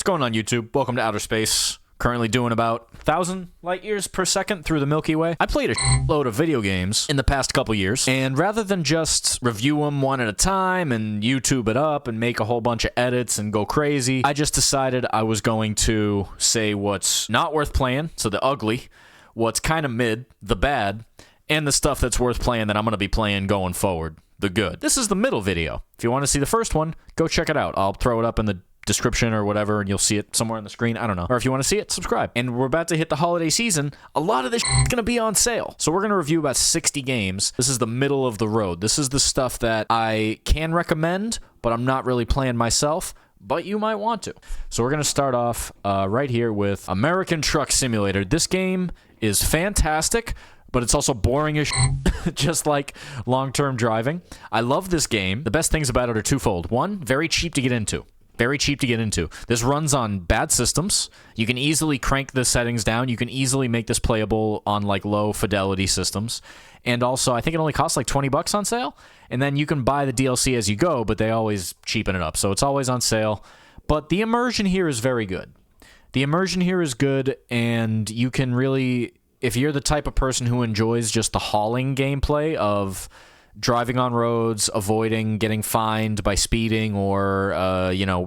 What's going on, YouTube? Welcome to Outer Space. Currently doing about 1,000 light years per second through the Milky Way. I played a load of video games in the past couple years, and rather than just review them one at a time and YouTube it up and make a whole bunch of edits and go crazy, I just decided I was going to say what's not worth playing, so the ugly, what's kind of mid, the bad, and the stuff that's worth playing that I'm going to be playing going forward, the good. This is the middle video. If you want to see the first one, go check it out. I'll throw it up in the description or whatever, and you'll see it somewhere on the screen. I don't know. Or if you want to see it, subscribe. And we're about to hit the holiday season. A lot of this is going to be on sale. So we're going to review about 60 games. This is the middle of the road. This is the stuff that I can recommend, but I'm not really playing myself, but you might want to. So we're going to start off right here with American Truck Simulator. This game is fantastic, but it's also boring as just like long-term driving. I love this game. The best things about it are twofold. One, very cheap to get into. Very cheap to get into. This runs on bad systems. You can easily crank the settings down. You can easily make this playable on like low fidelity systems. And also, I think it only costs like 20 bucks on sale. And then you can buy the DLC as you go, but they always cheapen it up. So it's always on sale. But the immersion here is very good. The immersion here is good, and you can really, if you're the type of person who enjoys just the hauling gameplay of driving on roads, avoiding getting fined by speeding or,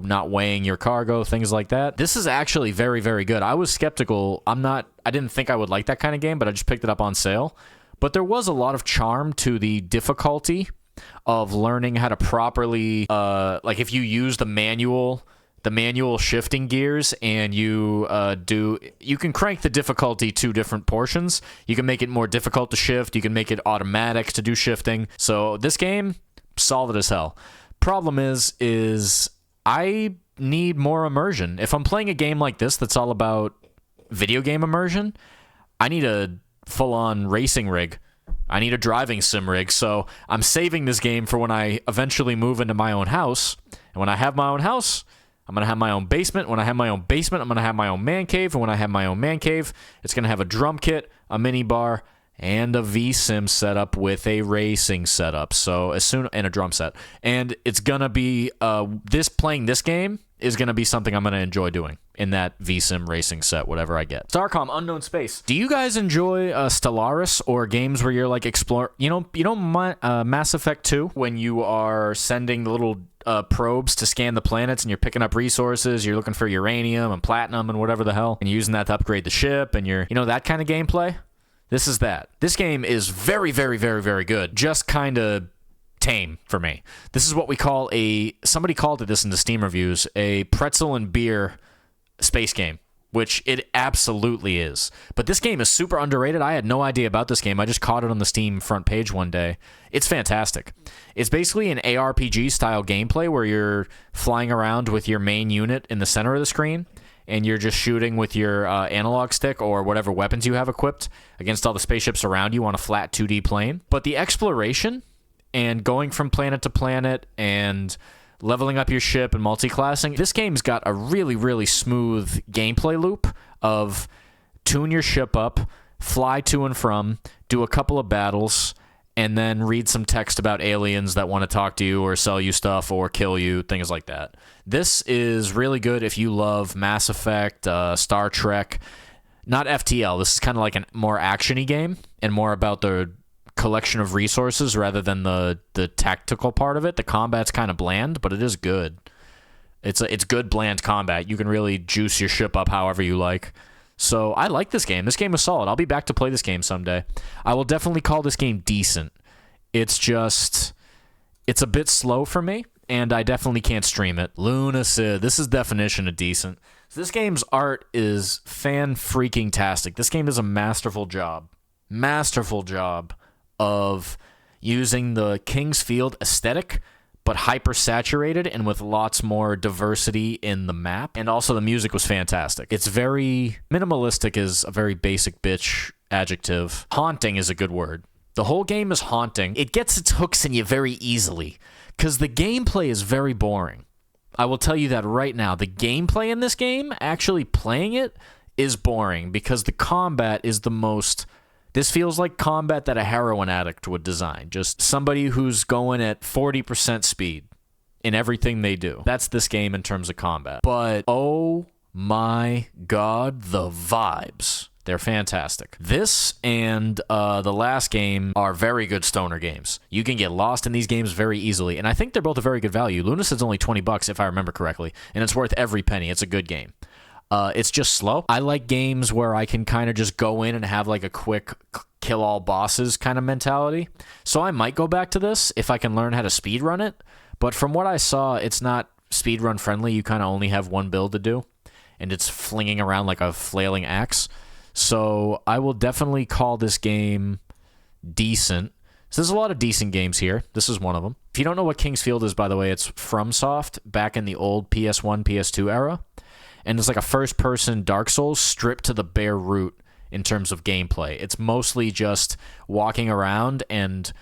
not weighing your cargo, things like that. This is actually very, very good. I was skeptical. I didn't think I would like that kind of game, but I just picked it up on sale. But there was a lot of charm to the difficulty of learning how to properly, if you use the manual shifting gears, and you can crank the difficulty to different portions. You can make it more difficult to shift. You can make it automatic to do shifting. So this game, solid as hell. Problem is I need more immersion. If I'm playing a game like this that's all about video game immersion, I need a full-on racing rig. I need a driving sim rig. So I'm saving this game for when I eventually move into my own house. And when I have my own house, I'm going to have my own basement. When I have my own basement, I'm going to have my own man cave. And when I have my own man cave, it's going to have a drum kit, a mini bar, and a V-Sim setup with a racing setup. And a drum set. And it's going to be, playing this game is going to be something I'm going to enjoy doing in that V-Sim racing set, whatever I get. Starcom, Unknown Space. Do you guys enjoy Stellaris or games where you're like explore? Mass Effect 2, when you are sending the little probes to scan the planets, and you're picking up resources, you're looking for uranium and platinum and whatever the hell, and you're using that to upgrade the ship, and you're, that kind of gameplay? This is that. This game is very, very, very, very good. Just kind of tame for me. This is what we call somebody called it this in the Steam reviews, a pretzel and beer space game, which it absolutely is. But this game is super underrated. I had no idea about this game. I just caught it on the Steam front page one day. It's fantastic. It's basically an ARPG style gameplay where you're flying around with your main unit in the center of the screen, and you're just shooting with your analog stick or whatever weapons you have equipped against all the spaceships around you on a flat 2D plane. But the exploration and going from planet to planet and leveling up your ship and multi-classing, this game's got a really, really smooth gameplay loop of tune your ship up, fly to and from, do a couple of battles, and then read some text about aliens that want to talk to you or sell you stuff or kill you, things like that. This is really good if you love Mass Effect, Star Trek, not FTL. This is kind of like a more action-y game and more about the collection of resources rather than the tactical part of it. The combat's kind of bland, but it is good. It's good bland combat. You can really juice your ship up however you like. So I like this game. This game is solid. I'll be back to play this game someday. I will definitely call this game decent. It's a bit slow for me, and I definitely can't stream it. Lunacid. This is definition of decent. So this game's art is fan-freaking-tastic. This game does a masterful job of using the King's Field aesthetic, but hyper-saturated and with lots more diversity in the map. And also the music was fantastic. It's very minimalistic, is a very basic bitch adjective. Haunting is a good word. The whole game is haunting. It gets its hooks in you very easily, because the gameplay is very boring. I will tell you that right now. The gameplay in this game, actually playing it, is boring, because the combat is the most... This feels like combat that a heroin addict would design. Just somebody who's going at 40% speed. in everything they do. That's this game in terms of combat. But oh my god, the vibes. They're fantastic. This and the last game are very good stoner games. You can get lost in these games very easily, and I think they're both a very good value. Lunacid's only $20 if I remember correctly, and it's worth every penny. It's a good game. It's just slow. I like games where I can kind of just go in and have like a quick kill all bosses kind of mentality. So I might go back to this if I can learn how to speedrun it, but from what I saw, it's not speedrun friendly. You kind of only have one build to do, and it's flinging around like a flailing axe. So I will definitely call this game decent. So there's a lot of decent games here. This is one of them. If you don't know what King's Field is, by the way, it's FromSoft back in the old PS1, PS2 era. And it's like a first-person Dark Souls stripped to the bare root in terms of gameplay. It's mostly just walking around and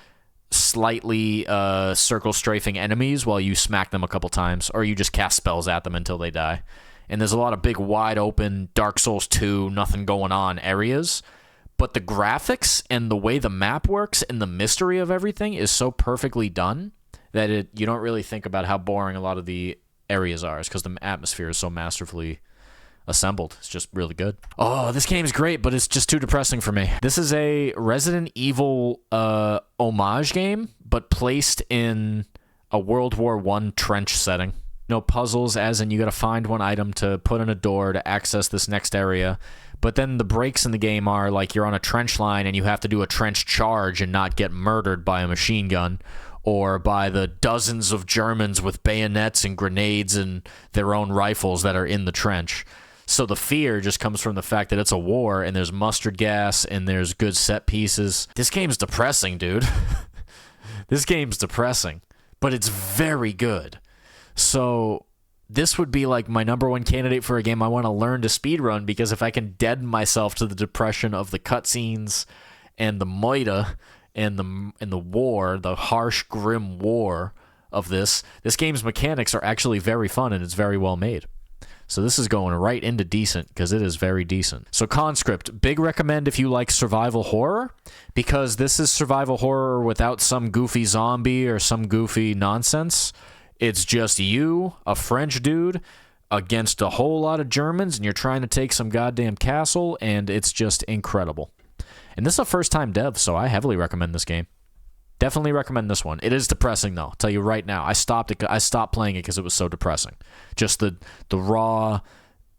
slightly circle-strafing enemies while you smack them a couple times, or you just cast spells at them until they die. And there's a lot of big, wide-open Dark Souls 2, nothing going on areas. But the graphics and the way the map works and the mystery of everything is so perfectly done that you don't really think about how boring a lot of the areas are. It's because the atmosphere is so masterfully assembled. It's just really good. Oh, this game's great, but it's just too depressing for me. This is a Resident Evil homage game, but placed in a World War I trench setting. No puzzles, as in you gotta find one item to put in a door to access this next area. But then the breaks in the game are like you're on a trench line and you have to do a trench charge and not get murdered by a machine gun or by the dozens of Germans with bayonets and grenades and their own rifles that are in the trench. So the fear just comes from the fact that it's a war and there's mustard gas and there's good set pieces. This game's depressing, dude. This game's depressing, but it's very good. So this would be like my number one candidate for a game I want to learn to speedrun, because if I can deaden myself to the depression of the cutscenes and the moida and the war, the harsh, grim war of this game's mechanics are actually very fun and it's very well made. So this is going right into decent because it is very decent. So Conscript, big recommend if you like survival horror, because this is survival horror without some goofy zombie or some goofy nonsense. It's just you, a French dude, against a whole lot of Germans, and you're trying to take some goddamn castle, and it's just incredible. And this is a first-time dev, so I heavily recommend this game. Definitely recommend this one. It is depressing, though. I'll tell you right now. I stopped playing it because it was so depressing. Just the raw,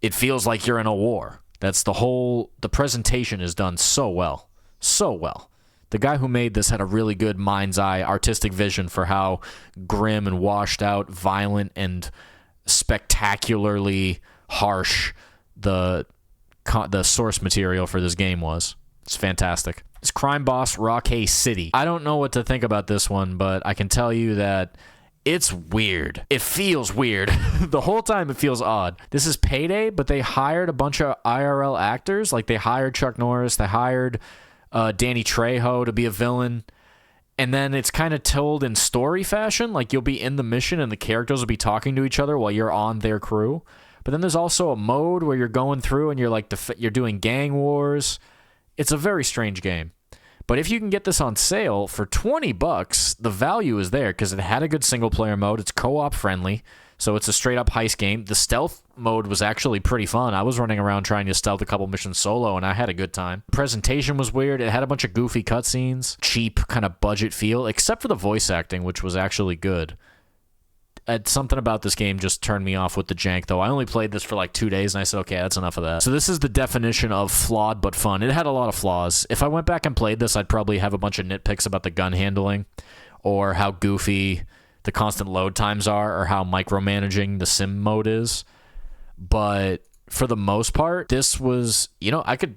it feels like you're in a war. That's the presentation is done so well. So well. The guy who made this had a really good mind's eye, artistic vision for how grim and washed out, violent, and spectacularly harsh the source material for this game was. It's fantastic. It's crime boss Rockay City. I don't know what to think about this one, but I can tell you that it's weird. It feels weird. The whole time it feels odd. This is Payday, but they hired a bunch of IRL actors. Like they hired Chuck Norris, they hired Danny Trejo to be a villain, and then it's kind of told in story fashion, like you'll be in the mission and the characters will be talking to each other while you're on their crew. But then there's also a mode where you're going through and you're like you're doing gang wars. It's a very strange game. But if you can get this on sale for $20, the value is there because it had a good single player mode. It's co-op friendly. So it's a straight-up heist game. The stealth mode was actually pretty fun. I was running around trying to stealth a couple missions solo, and I had a good time. Presentation was weird. It had a bunch of goofy cutscenes, cheap kind of budget feel, except for the voice acting, which was actually good. Something about this game just turned me off with the jank, though. I only played this for like 2 days, and I said, okay, that's enough of that. So this is the definition of flawed but fun. It had a lot of flaws. If I went back and played this, I'd probably have a bunch of nitpicks about the gun handling or how goofy the constant load times are or how micromanaging the sim mode is. But for the most part, this was, this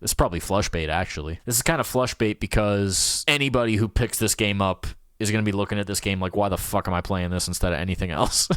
is probably flush bait, actually. This is kind of flush bait because anybody who picks this game up is going to be looking at this game like, why the fuck am I playing this instead of anything else?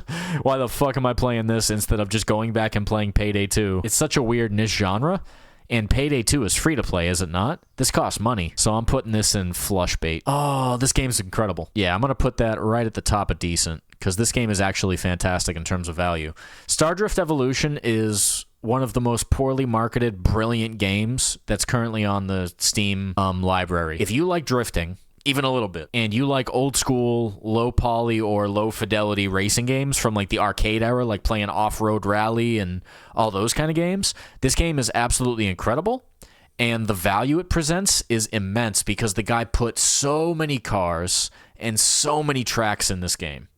Why the fuck am I playing this instead of just going back and playing Payday 2? It's such a weird niche genre. And Payday 2 is free to play, is it not? This costs money, so I'm putting this in flush bait. Oh, this game's incredible. Yeah, I'm going to put that right at the top of decent, because this game is actually fantastic in terms of value. Stardrift Evolution is one of the most poorly marketed, brilliant games that's currently on the Steam library. If you like drifting, even a little bit, and you like old school, low poly or low fidelity racing games from like the arcade era, like playing Off-Road Rally and all those kind of games, this game is absolutely incredible. And the value it presents is immense because the guy put so many cars and so many tracks in this game.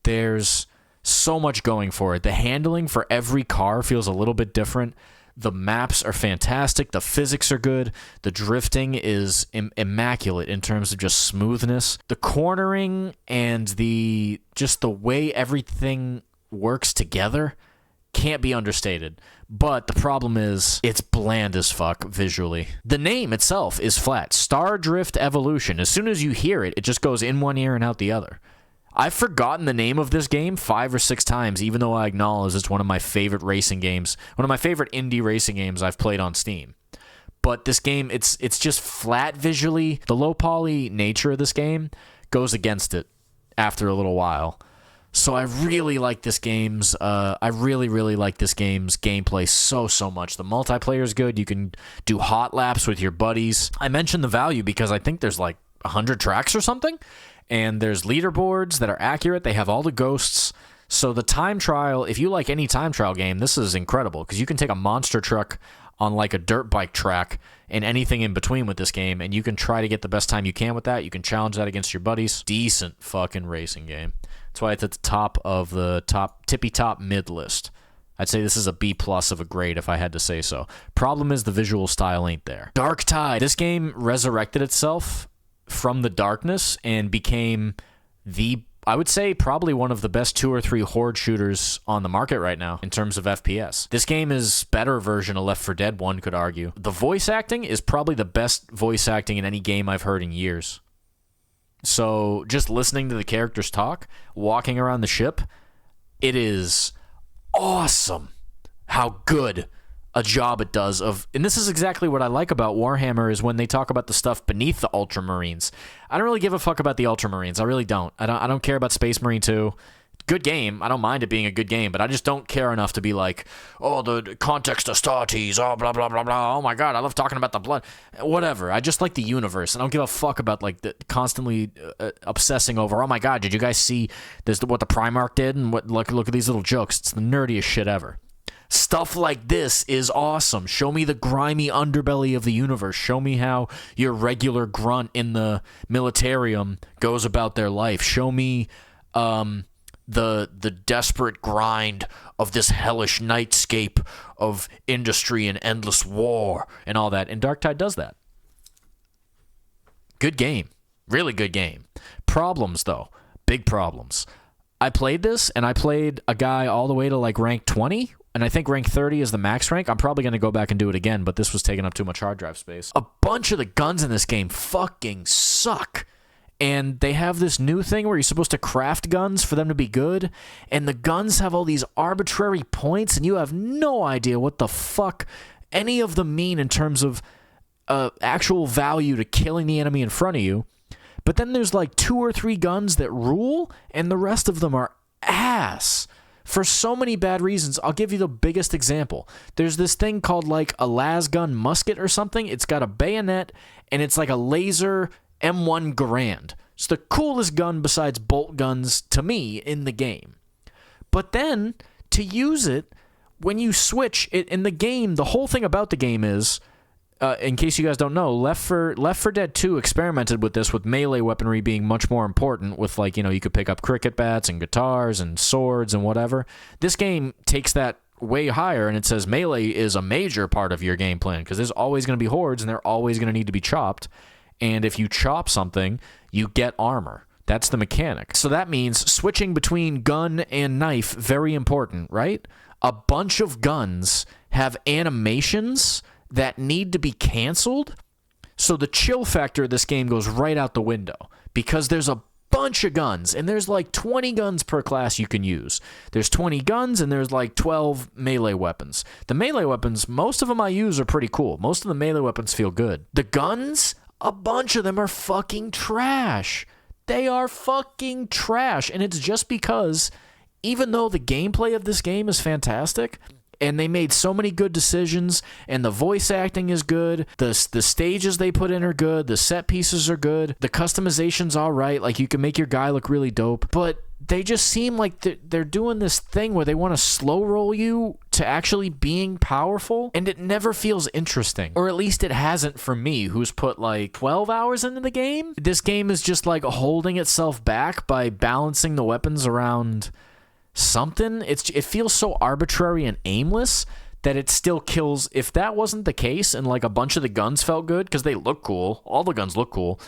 There's so much going for it. The handling for every car feels a little bit different. The maps are fantastic. The physics are good. The drifting is immaculate in terms of just smoothness. The cornering and the way everything works together can't be understated. But the problem is it's bland as fuck visually. The name itself is flat. Star Drift Evolution. As soon as you hear it, it just goes in one ear and out the other. I've forgotten the name of this game 5 or 6 times, even though I acknowledge it's one of my favorite racing games, one of my favorite indie racing games I've played on Steam. But this game, it's just flat visually. The low poly nature of this game goes against it after a little while. So I really like this game's really like this game's gameplay so much. The multiplayer is good. You can do hot laps with your buddies. I mentioned the value because I think there's like 100 tracks or something. And there's leaderboards that are accurate. They have all the ghosts. So the time trial, if you like any time trial game, this is incredible because you can take a monster truck on like a dirt bike track and anything in between with this game, and you can try to get the best time you can with that. You can challenge that against your buddies. Decent fucking racing game. That's why it's at the top of the tippy top mid list. I'd say this is a B+ of a grade if I had to say so. Problem is the visual style ain't there. Darktide. This game resurrected itself from the darkness and became I would say probably one of the best 2 or 3 horde shooters on the market right now in terms of FPS. This game is better version of Left 4 Dead, one could argue. The voice acting is probably the best voice acting in any game I've heard in years. So just listening to the characters talk, walking around the ship, it is awesome how good a job it does of, and this is exactly what I like about Warhammer, is when they talk about the stuff beneath the Ultramarines. I don't really give a fuck about the Ultramarines. I really don't. I don't care about Space Marine 2. Good game. I don't mind it being a good game, but I just don't care enough to be like, oh, the context of Astartes, oh, blah, blah, blah, blah. Oh my god, I love talking about the blood. Whatever. I just like the universe. I don't give a fuck about like the constantly obsessing over, oh my god, did you guys see what the Primarch did? And look at these little jokes. It's the nerdiest shit ever. Stuff like this is awesome. Show me the grimy underbelly of the universe. Show me how your regular grunt in the militarium goes about their life. Show me the desperate grind of this hellish nightscape of industry and endless war and all that. And Darktide does that. Good game. Really good game. Problems, though. Big problems. I played this, and I played a guy all the way to like rank 20, and I think rank 30 is the max rank. I'm probably going to go back and do it again, but this was taking up too much hard drive space. A bunch of the guns in this game fucking suck. And they have this new thing where you're supposed to craft guns for them to be good, and the guns have all these arbitrary points, and you have no idea what the fuck any of them mean in terms of actual value to killing the enemy in front of you. But then there's like 2 or 3 guns that rule, and the rest of them are ass. For so many bad reasons. I'll give you the biggest example. There's this thing called like a lasgun musket or something. It's got a bayonet, and it's like a laser M1 Garand. It's the coolest gun besides bolt guns to me in the game. But then, to use it, when you switch it in the game, the whole thing about the game is, in case you guys don't know, Left 4 Dead 2 experimented with this, with melee weaponry being much more important, with like, you could pick up cricket bats and guitars and swords and whatever. This game takes that way higher, and it says melee is a major part of your game plan, because there's always going to be hordes, and they're always going to need to be chopped. And if you chop something, you get armor. That's the mechanic. So that means switching between gun and knife, very important, right? A bunch of guns have animations that need to be canceled. So the chill factor of this game goes right out the window, because there's a bunch of guns, and there's like 20 guns per class you can use. There's 20 guns, and there's like 12 melee weapons. The melee weapons, most of them I use are pretty cool. Most of the melee weapons feel good. The guns, a bunch of them are fucking trash. They are fucking trash. And it's just because, even though the gameplay of this game is fantastic, And they made so many good decisions, and the voice acting is good. The stages they put in are good. The set pieces are good. The customization's all right. Like, you can make your guy look really dope. But they just seem like they're doing this thing where they want to slow roll you to actually being powerful, and it never feels interesting. Or at least it hasn't for me, who's put like 12 hours into the game. This game is just like holding itself back by balancing the weapons around something. It feels so arbitrary and aimless that it still kills. If that wasn't the case and like a bunch of the guns felt good, because they look cool, all the guns look cool,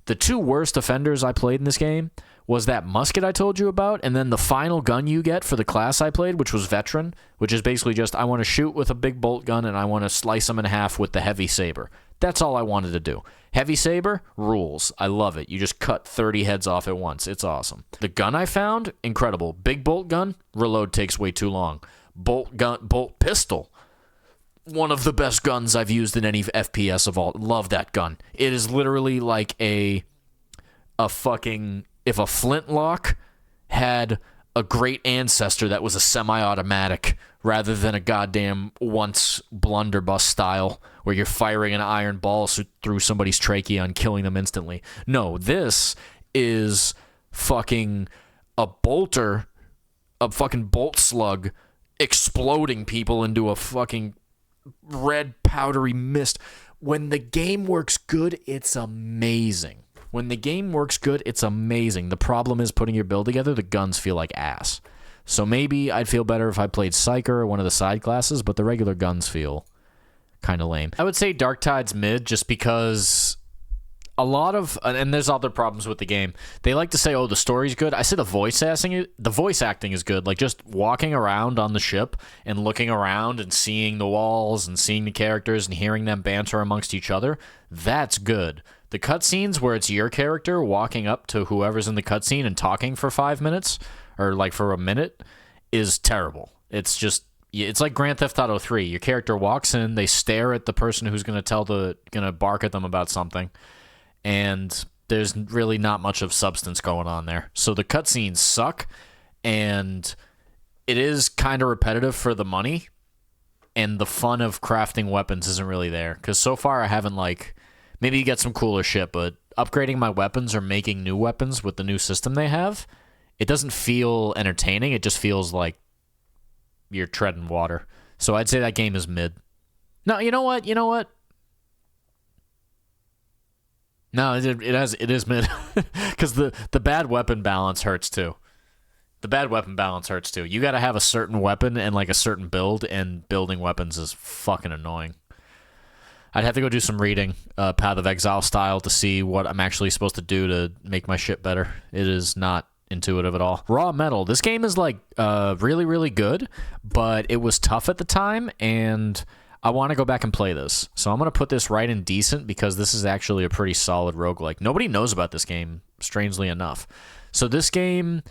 the two worst offenders I played in this game was that musket I told you about, and then the final gun you get for the class I played, which was Veteran, which is basically just, I want to shoot with a big bolt gun and I want to slice them in half with the heavy saber. That's all I wanted to do. Heavy saber rules. I love it. You just cut 30 heads off at once. It's awesome. The gun I found, incredible. Big bolt gun, reload takes way too long. Bolt pistol, one of the best guns I've used in any FPS of all. Love that gun. It is literally like a fucking, if a flintlock had a great ancestor that was a semi-automatic rather than a goddamn once blunderbuss style where you're firing an iron ball through somebody's trachea and killing them instantly. No, this is fucking a bolter, a fucking bolt slug exploding people into a fucking red powdery mist. When the game works good, it's amazing. When the game works good, it's amazing. The problem is putting your build together, the guns feel like ass. So maybe I'd feel better if I played Psyker or one of the side classes, but the regular guns feel kind of lame. I would say Darktide's mid just because a lot of, and there's other problems with the game. They like to say, oh, the story's good. I say the voice acting is good. Like just walking around on the ship and looking around and seeing the walls and seeing the characters and hearing them banter amongst each other, that's good. The cutscenes where it's your character walking up to whoever's in the cutscene and talking for 5 minutes, or like for a minute, is terrible. It's like Grand Theft Auto 3. Your character walks in, they stare at the person who's gonna bark at them about something, and there's really not much of substance going on there. So the cutscenes suck, and it is kind of repetitive for the money, and the fun of crafting weapons isn't really there. Because so far I haven't maybe you get some cooler shit, but upgrading my weapons or making new weapons with the new system they have, it doesn't feel entertaining. It just feels like you're treading water. So I'd say that game is mid. No, you know what? No, it is mid. Because the bad weapon balance hurts too. You got to have a certain weapon and like a certain build, and building weapons is fucking annoying. I'd have to go do some reading, Path of Exile style, to see what I'm actually supposed to do to make my shit better. It is not intuitive at all. Raw Metal. This game is really, really good, but it was tough at the time, and I want to go back and play this. So I'm going to put this right in decent because this is actually a pretty solid roguelike. Nobody knows about this game, strangely enough. So this game,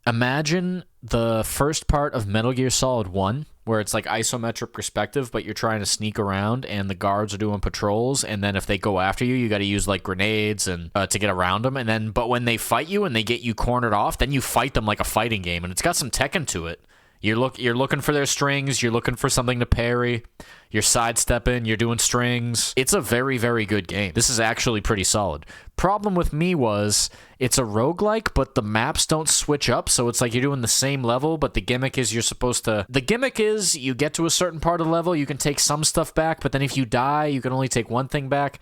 imagine the first part of Metal Gear Solid 1, where it's like isometric perspective, but you're trying to sneak around and the guards are doing patrols, and then if they go after you, you got to use like grenades and to get around them, and then but when they fight you and they get you cornered off, then you fight them like a fighting game, and it's got some Tekken to it. You're looking for their strings, you're looking for something to parry, you're sidestepping, you're doing strings. It's a very, very good game. This is actually pretty solid. Problem with me was it's a roguelike, but the maps don't switch up, so it's like you're doing the same level, but the gimmick is you get to a certain part of the level, you can take some stuff back, but then if you die, you can only take one thing back.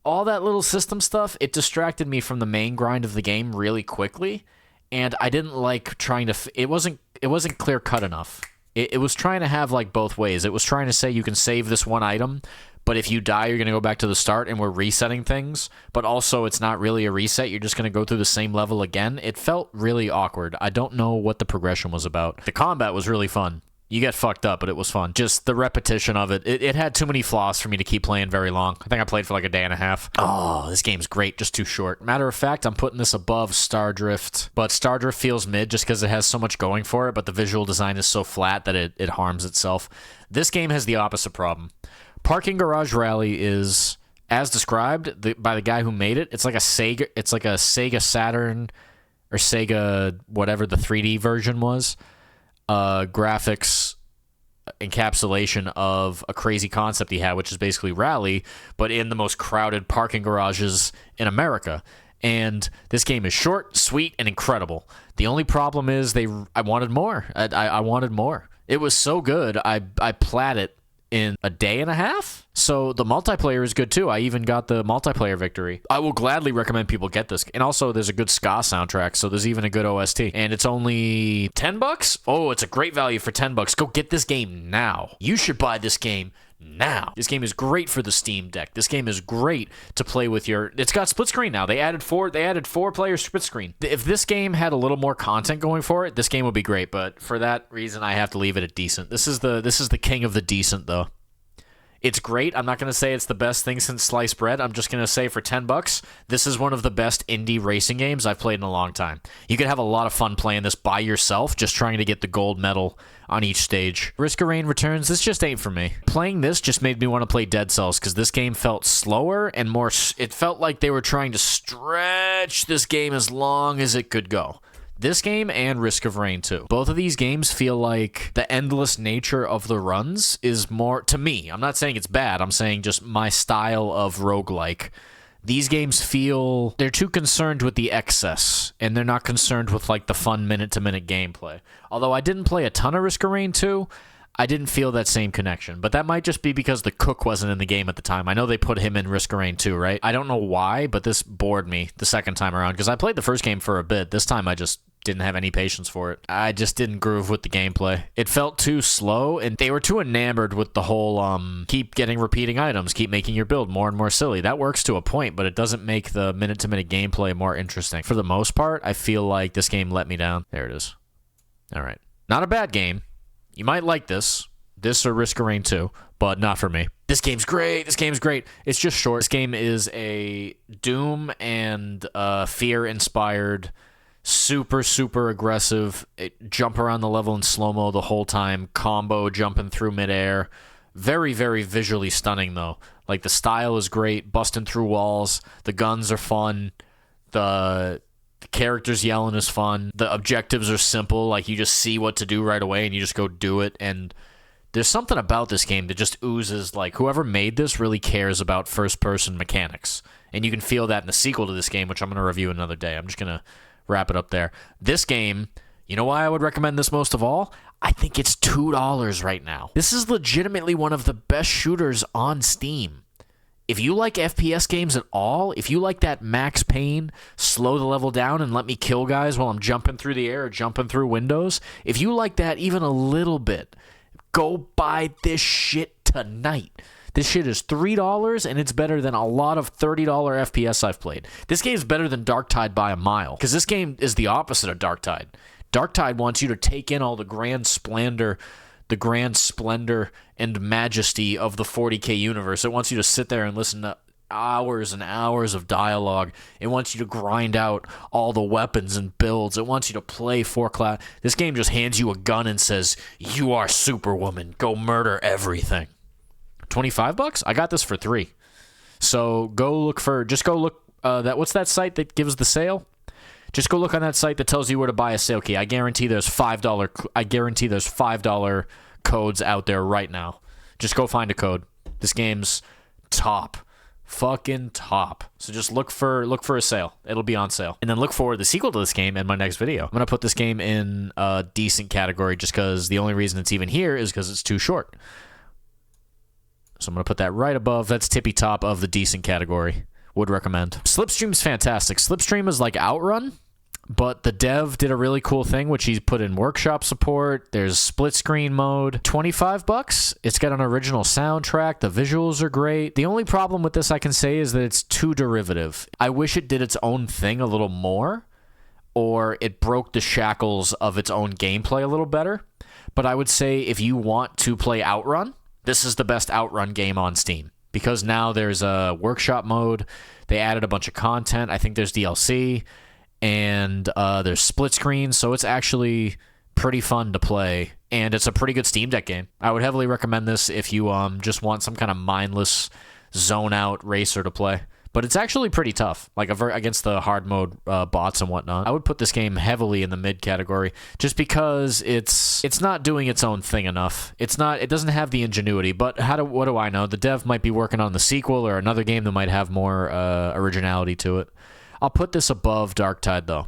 All that little system stuff, it distracted me from the main grind of the game really quickly, and I didn't like trying to... It wasn't clear-cut enough. It was trying to have like both ways. It was trying to say you can save this one item, but if you die, you're going to go back to the start and we're resetting things. But also, it's not really a reset. You're just going to go through the same level again. It felt really awkward. I don't know what the progression was about. The combat was really fun. You get fucked up, but it was fun. Just the repetition of it. It had too many flaws for me to keep playing very long. I think I played for like a day and a half. Oh, this game's great, just too short. Matter of fact, I'm putting this above Stardrift, but Stardrift feels mid just because it has so much going for it, but the visual design is so flat that it harms itself. This game has the opposite problem. Parking Garage Rally is, as described by the guy who made it, it's like a Sega Saturn or Sega whatever the 3D version was. Graphics encapsulation of a crazy concept he had, which is basically Rally, but in the most crowded parking garages in America. And this game is short, sweet, and incredible. The only problem is I wanted more. I wanted more. It was so good, I plat it in a day and a half. So the multiplayer is good too. I even got the multiplayer victory. I will gladly recommend people get this. And also there's a good ska soundtrack, so there's even a good OST. And it's only $10? Oh, it's a great value for $10. Go get this game now. You should buy this game now. This game is great for the Steam Deck. This game is great to play with your... It's got split screen now. They added four player split screen. If this game had a little more content going for it, this game would be great, but for that reason I have to leave it at decent. This is the king of the decent though. It's great. I'm not going to say it's the best thing since sliced bread. I'm just going to say for $10, this is one of the best indie racing games I've played in a long time. You could have a lot of fun playing this by yourself, just trying to get the gold medal on each stage. Risk of Rain Returns, this just ain't for me. Playing this just made me want to play Dead Cells, because this game felt slower and more... It felt like they were trying to stretch this game as long as it could go. This game and Risk of Rain 2. Both of these games feel like the endless nature of the runs is more, to me, I'm not saying it's bad, I'm saying just my style of roguelike. These games feel, they're too concerned with the excess, and they're not concerned with like the fun minute-to-minute gameplay. Although I didn't play a ton of Risk of Rain 2, I didn't feel that same connection. But that might just be because the cook wasn't in the game at the time. I know they put him in Risk of Rain 2, right? I don't know why, but this bored me the second time around, because I played the first game for a bit. This time I just didn't have any patience for it. I just didn't groove with the gameplay. It felt too slow, and they were too enamored with the whole keep getting repeating items, keep making your build more and more silly. That works to a point, but it doesn't make the minute-to-minute gameplay more interesting. For the most part, I feel like this game let me down. There it is. All right. Not a bad game. You might like this or Risk of Rain 2, but not for me. This game's great. This game's great. It's just short. This game is a Doom and Fear-inspired, super aggressive, jump around the level in slow-mo the whole time, combo jumping through midair. Very visually stunning, though. Like, the style is great, busting through walls, the guns are fun, the characters yelling is fun, the objectives are simple, like, you just see what to do right away, and you just go do it, and there's something about this game that just oozes, like, whoever made this really cares about first-person mechanics, and you can feel that in the sequel to this game, which I'm going to review another day. I'm just going to wrap it up there. This game, you know why I would recommend this most of all? I think it's $2 right now. This is legitimately one of the best shooters on Steam. If you like FPS games at all, if you like that Max Payne, slow the level down and let me kill guys while I'm jumping through the air or jumping through windows, if you like that even a little bit, go buy this shit tonight. This shit is $3, and it's better than a lot of $30 FPS I've played. This game's better than Darktide by a mile, because this game is the opposite of Darktide. Darktide wants you to take in all the grand splendor and majesty of the 40K universe. It wants you to sit there and listen to hours and hours of dialogue. It wants you to grind out all the weapons and builds. It wants you to play 4-class. This game just hands you a gun and says, "You are Superwoman. Go murder everything." $25? I got this for $3. So what's that site that gives the sale? Just go look on that site that tells you where to buy a sale key. I guarantee there's $5 codes out there right now. Just go find a code. This game's top. Fucking top. So just look for a sale. It'll be on sale. And then look for the sequel to this game in my next video. I'm going to put this game in a decent category just because the only reason it's even here is because it's too short. So I'm going to put that right above. That's tippy top of the decent category. Would recommend. Slipstream's fantastic. Slipstream is like Outrun, but the dev did a really cool thing, which he's put in workshop support. There's split screen mode. $25. It's got an original soundtrack. The visuals are great. The only problem with this I can say is that it's too derivative. I wish it did its own thing a little more, or it broke the shackles of its own gameplay a little better. But I would say if you want to play Outrun, this is the best Outrun game on Steam, because now there's a workshop mode. They added a bunch of content. I think there's DLC, and there's split screen, so it's actually pretty fun to play, and it's a pretty good Steam Deck game. I would heavily recommend this if you just want some kind of mindless zone-out racer to play. but it's actually pretty tough, like against the hard mode bots and whatnot. I would put this game heavily in the mid category, just because it's not doing its own thing enough. It doesn't have the ingenuity. But what do I know? The dev might be working on the sequel or another game that might have more originality to it. I'll put this above Darktide though.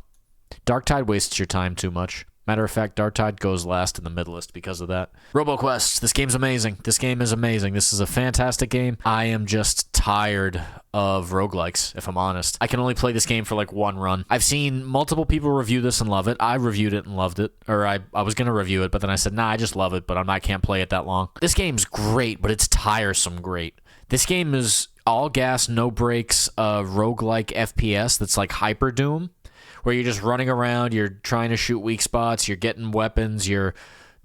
Darktide wastes your time too much. Matter of fact, Darktide goes last in the mid list because of that. Robo Quest. This game's amazing. This game is amazing. This is a fantastic game. I am just tired of roguelikes, if I'm honest. I can only play this game for like one run. I've seen multiple people review this and love it. I reviewed it and loved it. Or I was going to review it, but then I said, nah, I just love it, but I can't play it that long. This game's great, but it's tiresome great. This game is all gas, no brakes, roguelike FPS that's like Hyper Doom, where you're just running around, you're trying to shoot weak spots, you're getting weapons, you're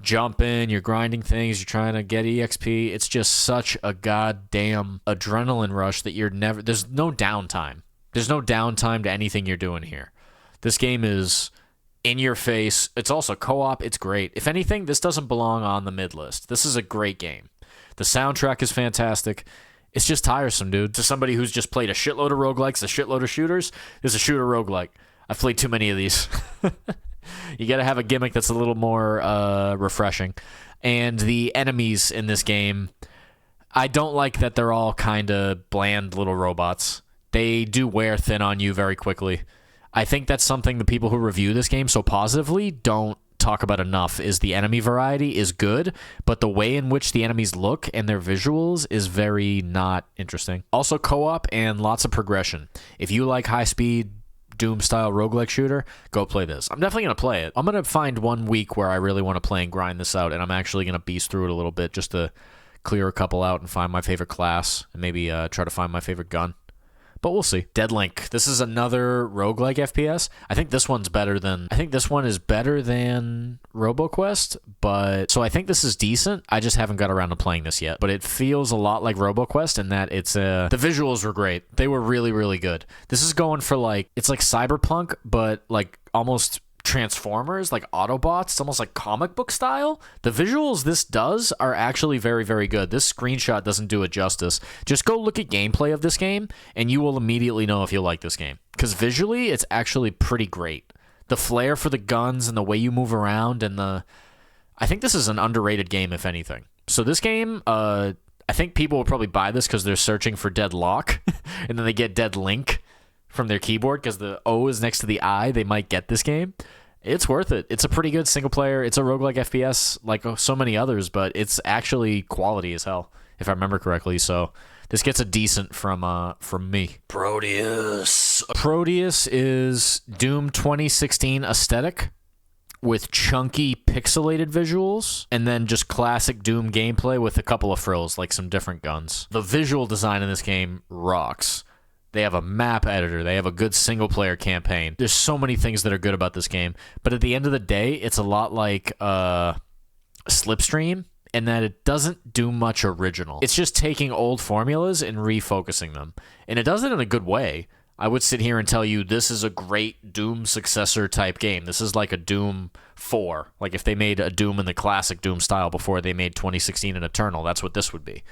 jumping, you're grinding things, you're trying to get EXP. It's just such a goddamn adrenaline rush that there's no downtime. There's no downtime to anything you're doing here. This game is in your face. It's also co-op. It's great. If anything, this doesn't belong on the mid list. This is a great game. The soundtrack is fantastic. It's just tiresome, dude. To somebody who's just played a shitload of roguelikes, a shitload of shooters, there's a shooter roguelike. I've played too many of these. You got to have a gimmick that's a little more refreshing. And the enemies in this game, I don't like that they're all kind of bland little robots. They do wear thin on you very quickly. I think that's something the people who review this game so positively don't talk about enough, is the enemy variety is good, but the way in which the enemies look and their visuals is very not interesting. Also co-op and lots of progression. If you like high-speed Doom-style roguelike shooter, go play this. I'm definitely going to play it. I'm going to find 1 week where I really want to play and grind this out, and I'm actually going to beast through it a little bit just to clear a couple out and find my favorite class, and maybe try to find my favorite gun. But we'll see. Deadlink. This is another roguelike FPS. I think this one is better than Robo Quest, so I think this is decent. I just haven't got around to playing this yet. But it feels a lot like Robo Quest in that the visuals were great. They were really, really good. This is going for it's like Cyberpunk, but like almost Transformers, like Autobots. It's almost like comic book style. The visuals this does are actually very, very good. This screenshot doesn't do it justice. Just go look at gameplay of this game and you will immediately know if you like this game, because visually it's actually pretty great. The flair for the guns and the way you move around, and I think this is an underrated game, if anything. So this game, I think people will probably buy this because they're searching for Deadlock and then they get Deadlink from their keyboard because the O is next to the I. They might get this game. It's worth it. It's a pretty good single player. It's a roguelike FPS like so many others, but it's actually quality as hell, if I remember correctly. So this gets a decent from me. Prodeus. Prodeus is Doom 2016 aesthetic with chunky pixelated visuals, and then just classic Doom gameplay with a couple of frills, like some different guns. The visual design in this game rocks. They have a map editor. They have a good single-player campaign. There's so many things that are good about this game. But at the end of the day, it's a lot like Slipstream in that it doesn't do much original. It's just taking old formulas and refocusing them. And it does it in a good way. I would sit here and tell you this is a great Doom successor type game. This is like a Doom 4. Like if they made a Doom in the classic Doom style before they made 2016 and Eternal, that's what this would be.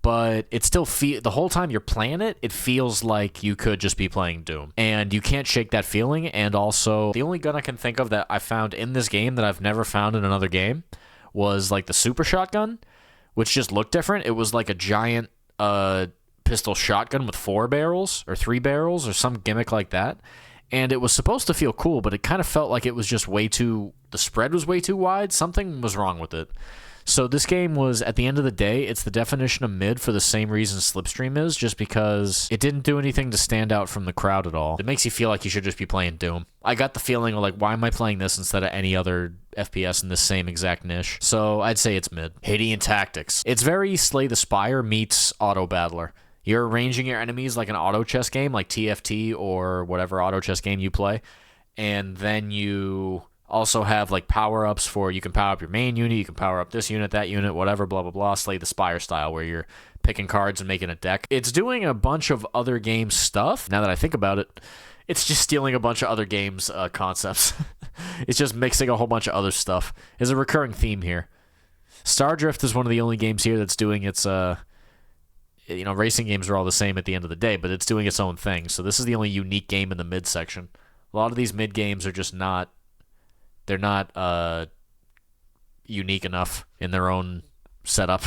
But it still the whole time you're playing it, it feels like you could just be playing Doom. And you can't shake that feeling. And also, the only gun I can think of that I found in this game that I've never found in another game was like the super shotgun, which just looked different. It was like a giant pistol shotgun with 4 barrels or 3 barrels or some gimmick like that. And it was supposed to feel cool, but it kind of felt like it was just the spread was way too wide. Something was wrong with it. So this game was, at the end of the day, it's the definition of mid for the same reason Slipstream is, just because it didn't do anything to stand out from the crowd at all. It makes you feel like you should just be playing Doom. I got the feeling of like, why am I playing this instead of any other FPS in this same exact niche? So I'd say it's mid. Hadean Tactics. It's very Slay the Spire meets Auto Battler. You're arranging your enemies like an auto chess game, like TFT or whatever auto chess game you play, and then you also have like power-ups you can power up your main unit, you can power up this unit, that unit, whatever, blah, blah, blah, Slay the Spire style, where you're picking cards and making a deck. It's doing a bunch of other game stuff. Now that I think about it, it's just stealing a bunch of other games' concepts. It's just mixing a whole bunch of other stuff. There's a recurring theme here. Stardrift is one of the only games here that's doing its racing games are all the same at the end of the day, but it's doing its own thing. So this is the only unique game in the mid section. A lot of these mid games are just not, they're not unique enough in their own setup,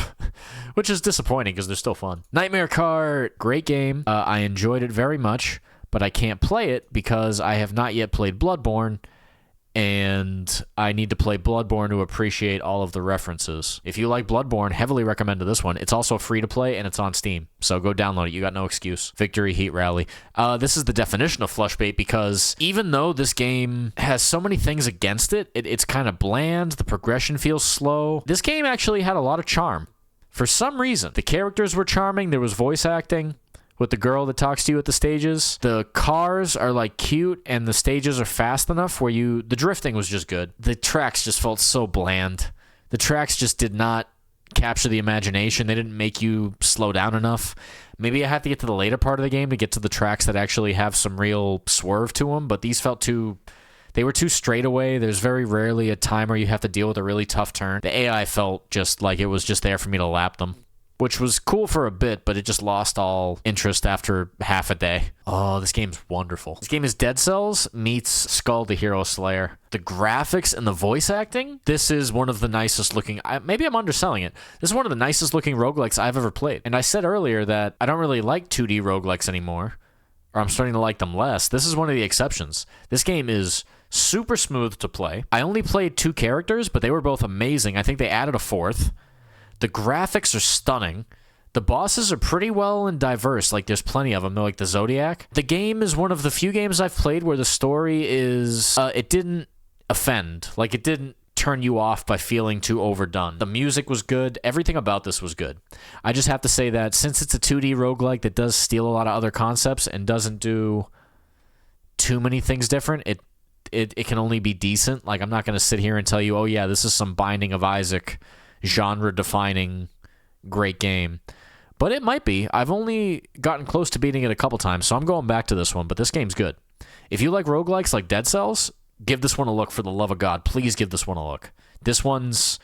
which is disappointing because they're still fun. Nightmare Kart, great game. I enjoyed it very much, but I can't play it because I have not yet played Bloodborne, and I need to play Bloodborne to appreciate all of the references. If you like Bloodborne, heavily recommend this one. It's also free to play, and it's on Steam, so go download it. You got no excuse. Victory Heat Rally. This is the definition of Flushbait, because even though this game has so many things against it, it's kind of bland, the progression feels slow. This game actually had a lot of charm. For some reason, the characters were charming, there was voice acting with the girl that talks to you at the stages. The cars are like cute, and the stages are fast enough where the drifting was just good. The tracks just felt so bland. The tracks just did not capture the imagination. They didn't make you slow down enough. Maybe I have to get to the later part of the game to get to the tracks that actually have some real swerve to them, but these felt they were too straight away. There's very rarely a time where you have to deal with a really tough turn. The AI felt just like it was just there for me to lap them, which was cool for a bit, but it just lost all interest after half a day. Oh, this game's wonderful. This game is Dead Cells meets Skull the Hero Slayer. The graphics and the voice acting, this is one of the nicest looking, maybe I'm underselling it, this is one of the nicest looking roguelikes I've ever played. And I said earlier that I don't really like 2D roguelikes anymore, or I'm starting to like them less. This is one of the exceptions. This game is super smooth to play. I only played 2 characters, but they were both amazing. I think they added a 4th. The graphics are stunning. The bosses are pretty well and diverse. Like, there's plenty of them. They're like the Zodiac. The game is one of the few games I've played where the story is... it didn't offend. Like, it didn't turn you off by feeling too overdone. The music was good. Everything about this was good. I just have to say that since it's a 2D roguelike that does steal a lot of other concepts and doesn't do too many things different, it can only be decent. Like, I'm not going to sit here and tell you, oh yeah, this is some Binding of Isaac genre-defining great game, but it might be. I've only gotten close to beating it a couple times, so I'm going back to this one, but this game's good. If you like roguelikes like Dead Cells, give this one a look. For the love of God, please give this one a look. This one's...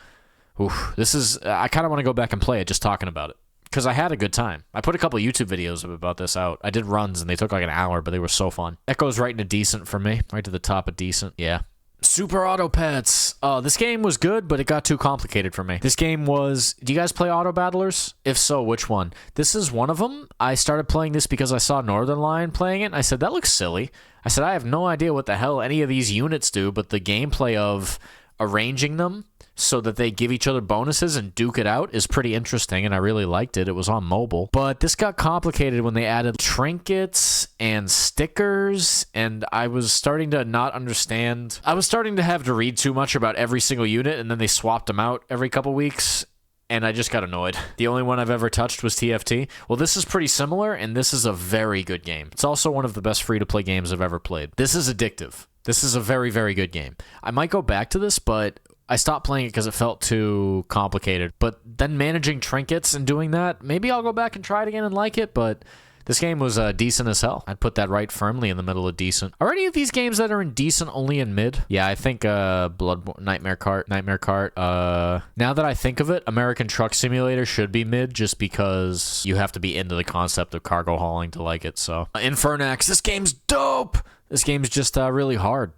I kind of want to go back and play it just talking about it, because I had a good time. I put a couple YouTube videos about this out. I did runs, and they took like an hour, but they were so fun. Echo's right into decent for me. Right to the top of decent. Yeah. Super Auto Pets. This game was good, but it got too complicated for me. This game was... Do you guys play Auto Battlers? If so, which one? This is one of them. I started playing this because I saw Northern Lion playing it, and I said, that looks silly. I said, I have no idea what the hell any of these units do, but the gameplay of arranging them so that they give each other bonuses and duke it out is pretty interesting, and I really liked it. It was on mobile. But this got complicated when they added trinkets and stickers, and I was starting to not understand. I was starting to have to read too much about every single unit, and then they swapped them out every couple weeks, and I just got annoyed. The only one I've ever touched was TFT. Well, this is pretty similar, and this is a very good game. It's also one of the best free-to-play games I've ever played. This is addictive. This is a very, very good game. I might go back to this, but I stopped playing it because it felt too complicated. But then managing trinkets and doing that, maybe I'll go back and try it again and like it, but this game was decent as hell. I'd put that right firmly in the middle of decent. Are any of these games that are in decent only in mid? Yeah, I think Nightmare Kart. Now that I think of it, American Truck Simulator should be mid just because you have to be into the concept of cargo hauling to like it. So Infernax, this game's dope. This game's just really hard.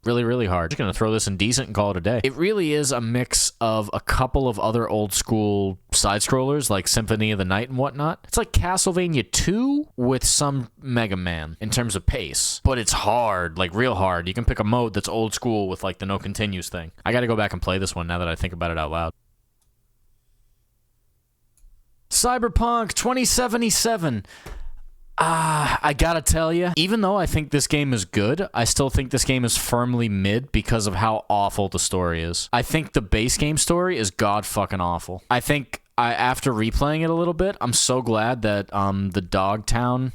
Really, really hard. Just gonna throw this in decent and call it a day. It really is a mix of a couple of other old school side-scrollers like Symphony of the Night and whatnot. It's like Castlevania 2 with some Mega Man in terms of pace. But it's hard, like real hard. You can pick a mode that's old school with like the no continues thing. I gotta go back and play this one now that I think about it out loud. Cyberpunk 2077. I gotta tell you, even though I think this game is good, I still think this game is firmly mid because of how awful the story is. I think the base game story is god-fucking-awful. I think, after replaying it a little bit, I'm so glad that the Dogtown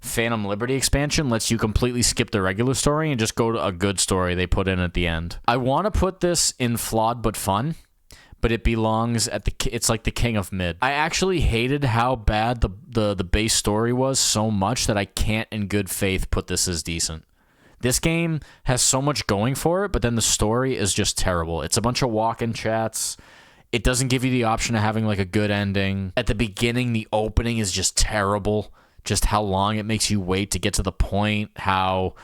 Phantom Liberty expansion lets you completely skip the regular story and just go to a good story they put in at the end. I want to put this in flawed but fun, but it belongs at it's like the king of mid. I actually hated how bad the base story was so much that I can't in good faith put this as decent. This game has so much going for it, but then the story is just terrible. It's a bunch of walk-in chats. It doesn't give you the option of having like a good ending. At the beginning, the opening is just terrible. Just how long it makes you wait to get to the point. How,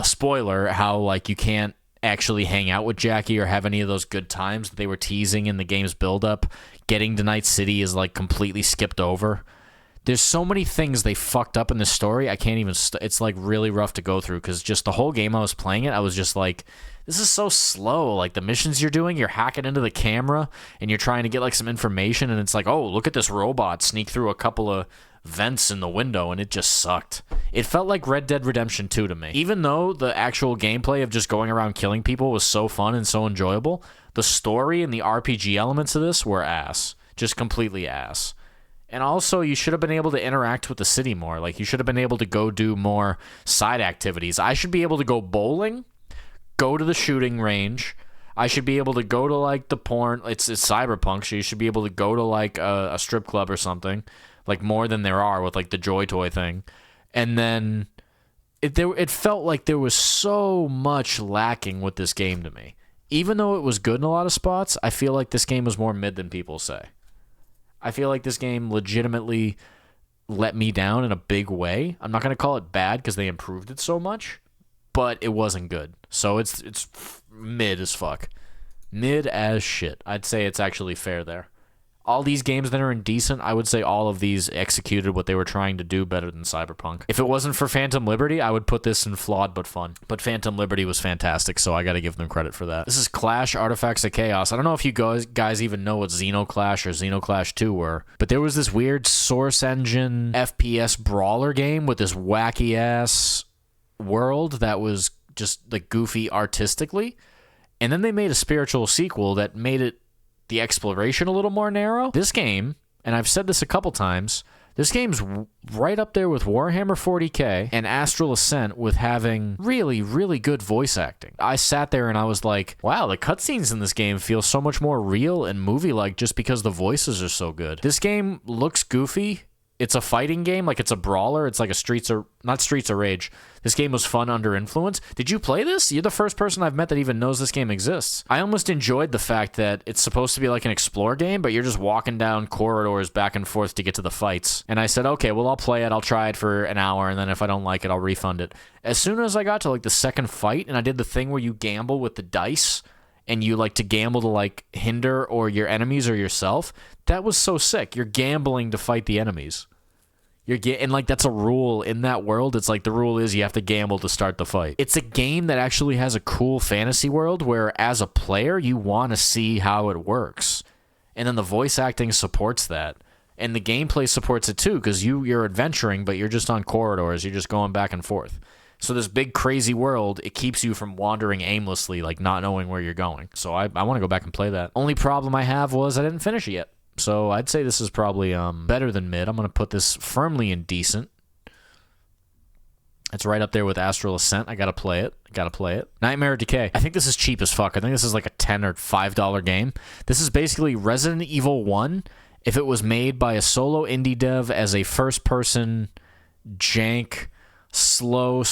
spoiler, how like you can't actually hang out with Jackie or have any of those good times that they were teasing in the game's build-up. Getting to Night City is like completely skipped over. There's so many things they fucked up in the story. I can't even... it's like really rough to go through because just the whole game I was playing it, I was just like, this is so slow. Like the missions you're doing, you're hacking into the camera and you're trying to get like some information and it's like, oh, look at this robot sneak through a couple of vents in the window, and it just sucked. It felt like Red Dead Redemption 2 to me. Even though the actual gameplay of just going around killing people was so fun and so enjoyable, the story and the RPG elements of this were ass. Just completely ass. And also, you should have been able to interact with the city more. Like, you should have been able to go do more side activities. I should be able to go bowling, go to the shooting range. I should be able to go to, like, the porn. It's Cyberpunk, so you should be able to go to, like, a strip club or something. Like, more than there are with, like, the Joy Toy thing. And then it felt like there was so much lacking with this game to me. Even though it was good in a lot of spots, I feel like this game was more mid than people say. I feel like this game legitimately let me down in a big way. I'm not going to call it bad because they improved it so much, but it wasn't good. So it's mid as fuck. Mid as shit. I'd say it's actually fair there. All these games that are indecent, I would say all of these executed what they were trying to do better than Cyberpunk. If it wasn't for Phantom Liberty, I would put this in flawed but fun. But Phantom Liberty was fantastic, so I gotta give them credit for that. This is Clash Artifacts of Chaos. I don't know if you guys even know what Xenoclash or Xenoclash 2 were, but there was this weird Source Engine FPS brawler game with this wacky-ass world that was just like goofy artistically, and then they made a spiritual sequel that made it the exploration a little more narrow. This game, and I've said this a couple times, this game's right up there with Warhammer 40k and Astral Ascent with having really, really good voice acting. I sat there and I was like, wow, the cutscenes in this game feel so much more real and movie-like just because the voices are so good. This game looks goofy. It's a fighting game, like it's a brawler. It's like a not Streets of Rage. This game was fun under influence. Did you play this? You're the first person I've met that even knows this game exists. I almost enjoyed the fact that it's supposed to be like an explore game, but you're just walking down corridors back and forth to get to the fights. And I said, okay, well, I'll play it. I'll try it for an hour, and then if I don't like it, I'll refund it. As soon as I got to like the second fight, and I did the thing where you gamble with the dice, and you like to gamble to like hinder or your enemies or yourself, that was so sick. You're gambling to fight the enemies. And like that's a rule in that world. It's like the rule is you have to gamble to start the fight. It's a game that actually has a cool fantasy world where as a player you want to see how it works. And then the voice acting supports that. And the gameplay supports it too, because you're adventuring, but you're just on corridors. You're just going back and forth. So this big crazy world, it keeps you from wandering aimlessly, like not knowing where you're going. So I want to go back and play that. Only problem I have was I didn't finish it yet. So I'd say this is probably better than mid. I'm going to put this firmly in decent. It's right up there with Astral Ascent. I got to play it. Nightmare of Decay. I think this is cheap as fuck. I think this is like a $10 or $5 game. This is basically Resident Evil 1 if it was made by a solo indie dev as a first-person jank, slow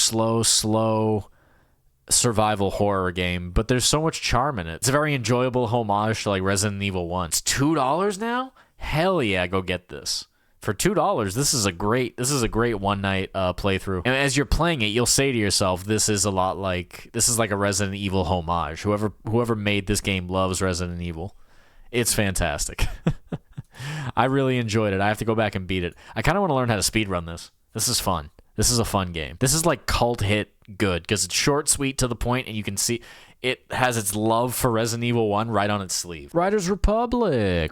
survival horror game, but there's so much charm in it. It's a very enjoyable homage to like Resident Evil 1. It's $2 now? Hell yeah, go get this. For $2, this is a great one night playthrough. And as you're playing it, you'll say to yourself, this is like a Resident Evil homage. Whoever made this game loves Resident Evil. It's fantastic. I really enjoyed it. I have to go back and beat it. I kind of want to learn how to speedrun this. This is fun. This is a fun game. This is like cult hit good because it's short, sweet, to the point, and you can see it has its love for Resident Evil 1 right on its sleeve. Riders Republic.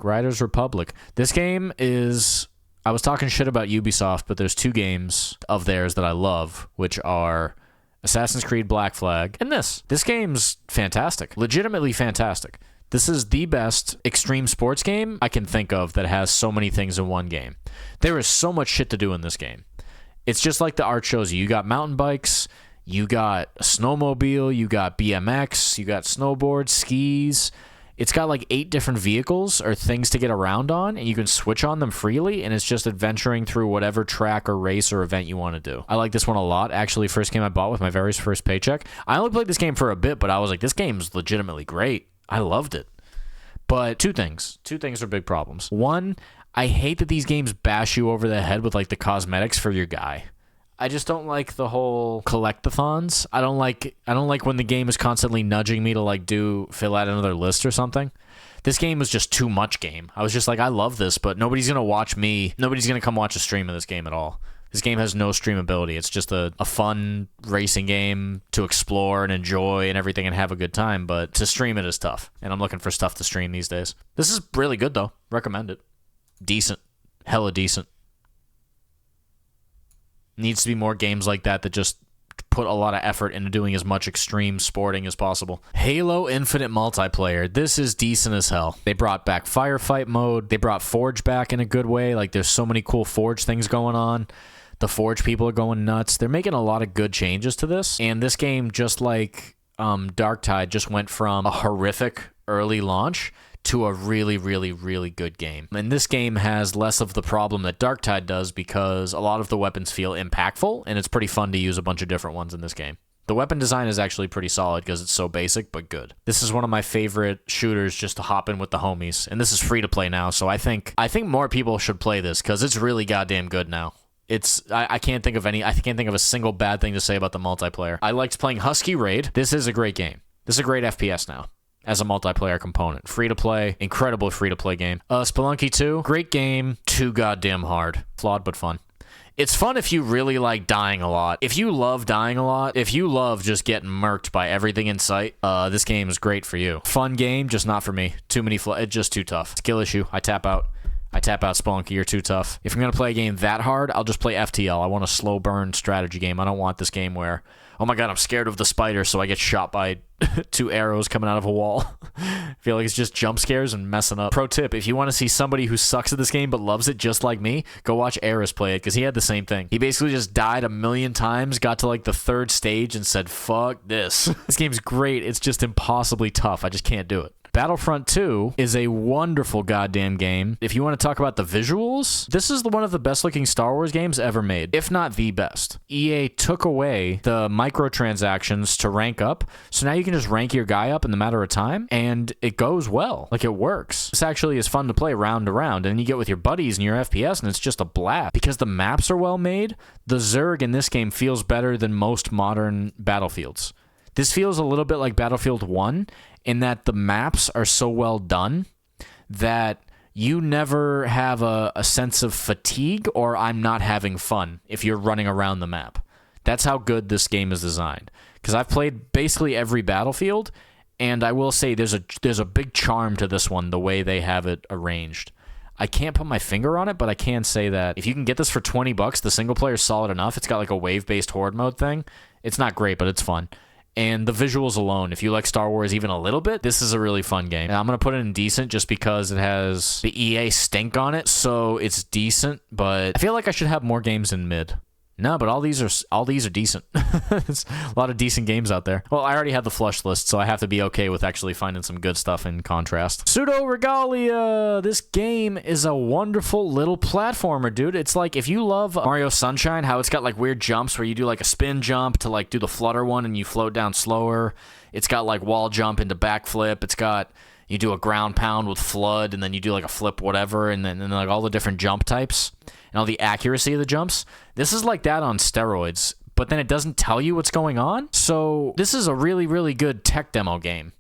This game is... I was talking shit about Ubisoft, but there's two games of theirs that I love, which are Assassin's Creed Black Flag and this. This game's fantastic. Legitimately fantastic. This is the best extreme sports game I can think of that has so many things in one game. There is so much shit to do in this game. It's just like the art shows you. You got mountain bikes, you got a snowmobile, you got BMX, you got snowboards, skis. It's got like 8 different vehicles or things to get around on, and you can switch on them freely, and it's just adventuring through whatever track or race or event you want to do. I like this one a lot. Actually, first game I bought with my very first paycheck. I only played this game for a bit, but I was like, this game's legitimately great. I loved it. But two things are big problems. One, I hate that these games bash you over the head with like the cosmetics for your guy. I just don't like the whole collectathons. I don't like when the game is constantly nudging me to like fill out another list or something. This game was just too much game. I was just like, I love this, but nobody's going to watch me. Nobody's going to come watch a stream of this game at all. This game has no streamability. It's just a fun racing game to explore and enjoy and everything and have a good time, but to stream it is tough, and I'm looking for stuff to stream these days. This is really good, though. Recommend it. Decent. Hella decent. Needs to be more games like that just put a lot of effort into doing as much extreme sporting as possible. Halo Infinite multiplayer. This is decent as hell. They brought back firefight mode. They brought Forge back in a good way. Like, there's so many cool Forge things going on. The Forge people are going nuts. They're making a lot of good changes to this. And this game, just like Darktide, just went from a horrific early launch to a really, really, really good game. And this game has less of the problem that Darktide does because a lot of the weapons feel impactful, and it's pretty fun to use a bunch of different ones in this game. The weapon design is actually pretty solid because it's so basic, but good. This is one of my favorite shooters just to hop in with the homies, and this is free to play now, so I think more people should play this because it's really goddamn good now. I can't think of a single bad thing to say about the multiplayer. I liked playing Husky Raid. This is a great game. This is a great FPS now as a multiplayer component. Free to play, incredible free to play game. Spelunky 2, great game, too goddamn hard. Flawed but fun. It's fun if you really like dying a lot. If you love dying a lot, if you love just getting murked by everything in sight, this game is great for you. Fun game, just not for me. Too many it's just too tough. Skill issue, I tap out. Spelunky, you're too tough. If I'm going to play a game that hard, I'll just play FTL. I want a slow burn strategy game. I don't want this game where, oh my god, I'm scared of the spider, so I get shot by 2 arrows coming out of a wall. I feel like it's just jump scares and messing up. Pro tip, if you want to see somebody who sucks at this game but loves it just like me, go watch Eris play it, because he had the same thing. He basically just died a million times, got to like the 3rd stage, and said, fuck this. This game's great. It's just impossibly tough. I just can't do it. Battlefront 2 is a wonderful goddamn game. If you want to talk about the visuals, this is one of the best looking Star Wars games ever made, if not the best. EA took away the microtransactions to rank up, so now you can just rank your guy up in the matter of time, and it goes well. Like, it works. This actually is fun to play round to round, and you get with your buddies and your FPS, and it's just a blast. Because the maps are well made, the Zerg in this game feels better than most modern Battlefields. This feels a little bit like Battlefield 1, in that the maps are so well done that you never have a sense of fatigue or I'm not having fun if you're running around the map. That's how good this game is designed. Because I've played basically every Battlefield, and I will say there's a big charm to this one, the way they have it arranged. I can't put my finger on it, but I can say that if you can get this for $20, the single player is solid enough. It's got like a wave-based horde mode thing. It's not great, but it's fun. And the visuals alone, if you like Star Wars even a little bit, this is a really fun game. And I'm going to put it in decent just because it has the EA stink on it, so it's decent, but I feel like I should have more games in mid. No, but all these are decent. There's a lot of decent games out there. Well, I already have the flush list, so I have to be okay with actually finding some good stuff in contrast. Pseudoregalia! This game is a wonderful little platformer, dude. It's like, if you love Mario Sunshine, how it's got like weird jumps where you do like a spin jump to like do the flutter one and you float down slower. It's got like wall jump into backflip. It's got, you do a ground pound with flood, and then you do like a flip whatever, and then like all the different jump types and all the accuracy of the jumps. This is like that on steroids, but then it doesn't tell you what's going on. So this is a really, really good tech demo game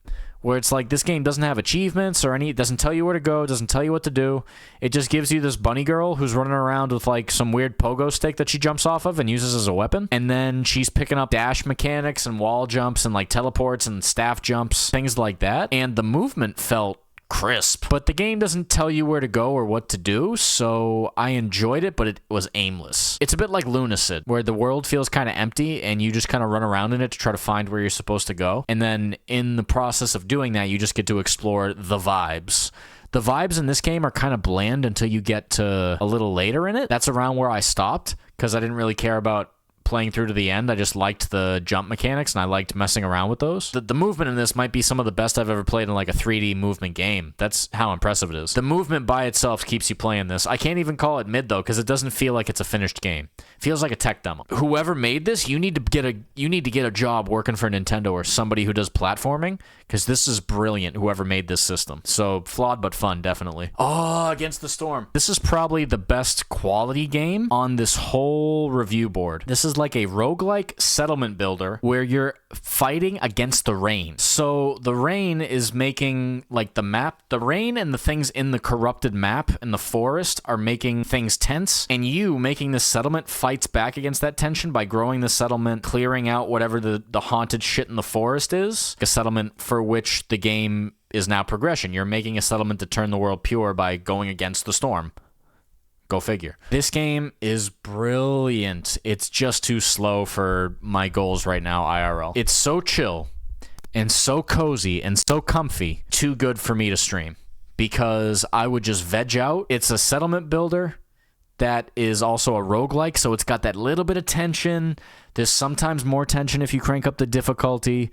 where it's like this game doesn't have achievements or it doesn't tell you where to go, it doesn't tell you what to do. It just gives you this bunny girl who's running around with like some weird pogo stick that she jumps off of and uses as a weapon. And then she's picking up dash mechanics and wall jumps and like teleports and staff jumps, things like that. And the movement felt crisp, but the game doesn't tell you where to go or what to do, so I enjoyed it, but it was aimless. It's a bit like Lunacid, where the world feels kind of empty and you just kind of run around in it to try to find where you're supposed to go, and then in the process of doing that, you just get to explore the vibes. The vibes in this game are kind of bland until you get to a little later in it. That's around where I stopped, because I didn't really care about playing through to the end. I just liked the jump mechanics, and I liked messing around with those. The movement in this might be some of the best I've ever played in like a 3D movement game. That's how impressive it is. The movement by itself keeps you playing this. I can't even call it mid, though, because it doesn't feel like it's a finished game. It feels like a tech demo. Whoever made this, you need to get a job working for Nintendo or somebody who does platforming, because this is brilliant, whoever made this system. So, flawed but fun, definitely. Oh, Against the Storm. This is probably the best quality game on this whole review board. This is like a roguelike settlement builder where you're fighting against the rain. So the rain is making like the map, the rain and the things in the corrupted map and the forest are making things tense, and you making this settlement fights back against that tension by growing the settlement, clearing out whatever the haunted shit in the forest is. A settlement for which the game is now progression. You're making a settlement to turn the world pure by going against the storm. Go figure. This game is brilliant. It's just too slow for my goals right now, IRL. It's so chill and so cozy and so comfy, too good for me to stream, because I would just veg out. It's a settlement builder that is also a roguelike, so it's got that little bit of tension. There's sometimes more tension if you crank up the difficulty.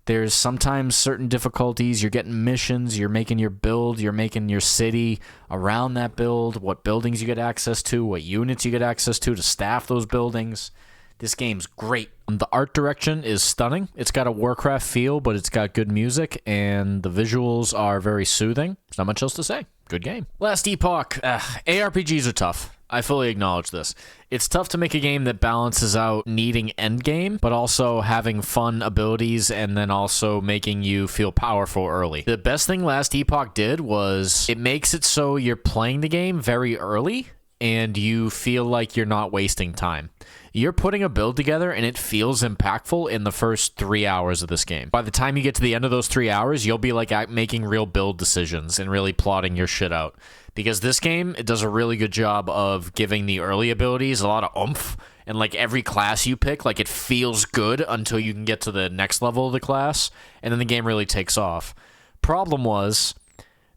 There's sometimes certain difficulties. You're getting missions. You're making your build. You're making your city around that build. What buildings you get access to. What units you get access to staff those buildings. This game's great. The art direction is stunning. It's got a Warcraft feel, but it's got good music, and the visuals are very soothing. There's not much else to say. Good game. Last Epoch. ARPGs are tough. I fully acknowledge this. It's tough to make a game that balances out needing endgame, but also having fun abilities and then also making you feel powerful early. The best thing Last Epoch did was it makes it so you're playing the game very early and you feel like you're not wasting time. You're putting a build together and it feels impactful in the first 3 hours of this game. By the time you get to the end of those 3 hours, you'll be like making real build decisions and really plotting your shit out. Because this game, it does a really good job of giving the early abilities a lot of oomph. And like every class you pick, like it feels good until you can get to the next level of the class. And then the game really takes off. Problem was,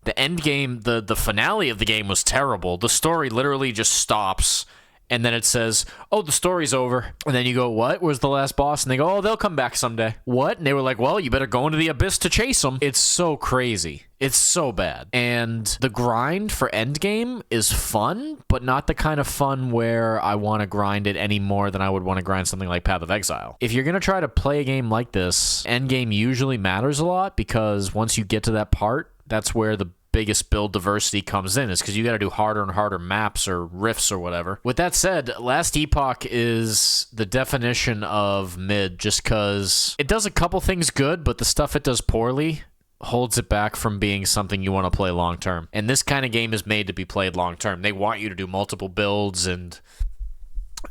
the end game, the finale of the game was terrible. The story literally just stops. And then it says, oh, the story's over. And then you go, what? Where's the last boss? And they go, oh, they'll come back someday. What? And they were like, well, you better go into the abyss to chase them. It's so crazy. It's so bad. And the grind for endgame is fun, but not the kind of fun where I want to grind it any more than I would want to grind something like Path of Exile. If you're going to try to play a game like this, endgame usually matters a lot, because once you get to that part, that's where the biggest build diversity comes in, is because you got to do harder and harder maps or rifts or whatever. With that said, Last Epoch is the definition of mid, just because it does a couple things good, but the stuff it does poorly holds it back from being something you want to play long term. And this kind of game is made to be played long term. They want you to do multiple builds and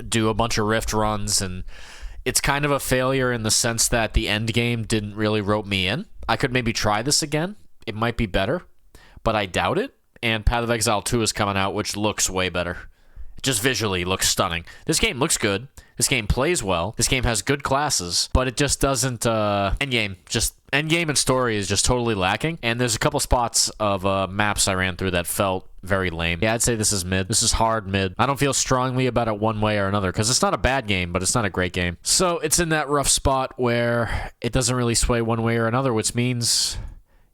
do a bunch of rift runs, and it's kind of a failure in the sense that the end game didn't really rope me in. I could maybe try this again. It might be better, but I doubt it. And Path of Exile 2 is coming out, which looks way better. It just visually looks stunning. This game looks good. This game plays well. This game has good classes, but it just doesn't, endgame and story is just totally lacking. And there's a couple spots of maps I ran through that felt very lame. Yeah, I'd say this is mid. This is hard mid. I don't feel strongly about it one way or another, because it's not a bad game, but it's not a great game. So it's in that rough spot where it doesn't really sway one way or another, which means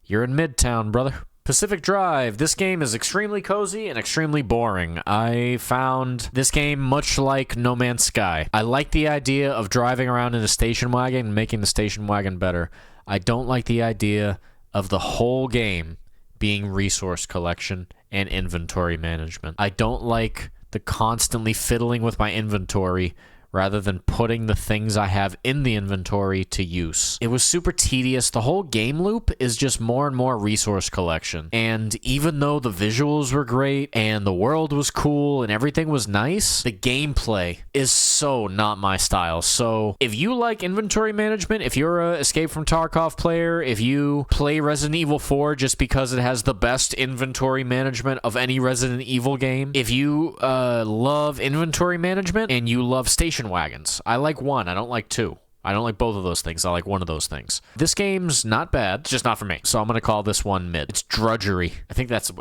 you're in Midtown, brother. Pacific Drive. This game is extremely cozy and extremely boring. I found this game much like No Man's Sky. I like the idea of driving around in a station wagon and making the station wagon better. I don't like the idea of the whole game being resource collection and inventory management. I don't like the constantly fiddling with my inventory rather than putting the things I have in the inventory to use. It was super tedious. The whole game loop is just more and more resource collection. And even though the visuals were great and the world was cool and everything was nice, the gameplay is so not my style. So if you like inventory management, if you're a Escape from Tarkov player, if you play Resident Evil 4 just because it has the best inventory management of any Resident Evil game, if you love inventory management and you love station wagons. I like one. I don't like two. I don't like both of those things. I like one of those things. This game's not bad. It's just not for me. So I'm going to call this one mid. It's drudgery.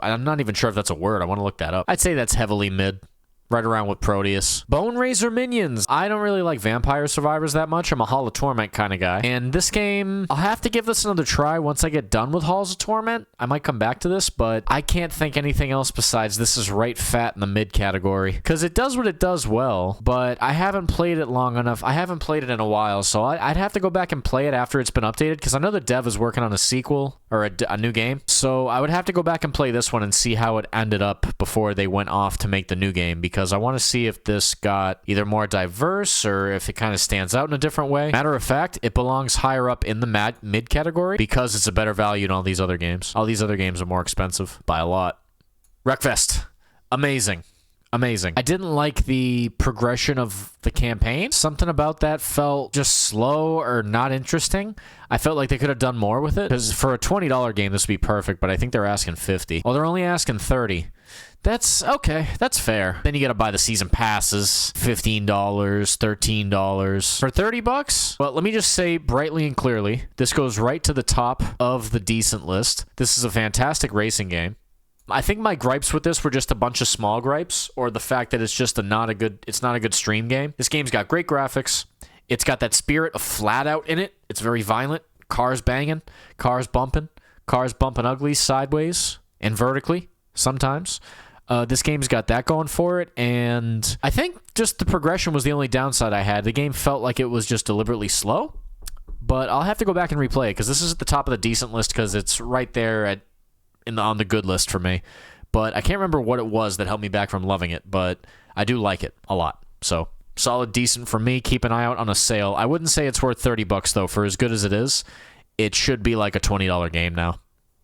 I'm not even sure if that's a word. I want to look that up. I'd say that's heavily mid. Right around with Prodeus. Boneraiser Minions. I don't really like Vampire Survivors that much. I'm a Hall of Torment kind of guy. And this game, I'll have to give this another try once I get done with Halls of Torment. I might come back to this, but I can't think anything else besides this is right fat in the mid category. Because it does what it does well, but I haven't played it long enough. I haven't played it in a while, so I'd have to go back and play it after it's been updated, because I know the dev is working on a sequel or a new game. So I would have to go back and play this one and see how it ended up before they went off to make the new game, because I want to see if this got either more diverse or if it kind of stands out in a different way. Matter of fact, it belongs higher up in the mid category because it's a better value than all these other games. All these other games are more expensive by a lot. Wreckfest. Amazing. Amazing. I didn't like the progression of the campaign. Something about that felt just slow or not interesting. I felt like they could have done more with it. Because for a $20 game, this would be perfect, but I think they're asking $50. Well, they're only asking $30. That's okay. That's fair. Then you got to buy the season passes, $15, $13 for $30. Well, let me just say brightly and clearly, this goes right to the top of the decent list. This is a fantastic racing game. I think my gripes with this were just a bunch of small gripes, or the fact that it's just not a good stream game. This game's got great graphics. It's got that spirit of flat out in it. It's very violent. Cars banging, cars bumping ugly sideways and vertically sometimes. This game's got that going for it, and I think just the progression was the only downside I had. The game felt like it was just deliberately slow, but I'll have to go back and replay it, because this is at the top of the decent list, because it's right there on the good list for me. But I can't remember what it was that held me back from loving it, but I do like it a lot. So, solid, decent for me. Keep an eye out on a sale. I wouldn't say it's worth $30, though. For as good as it is, it should be like a $20 game now.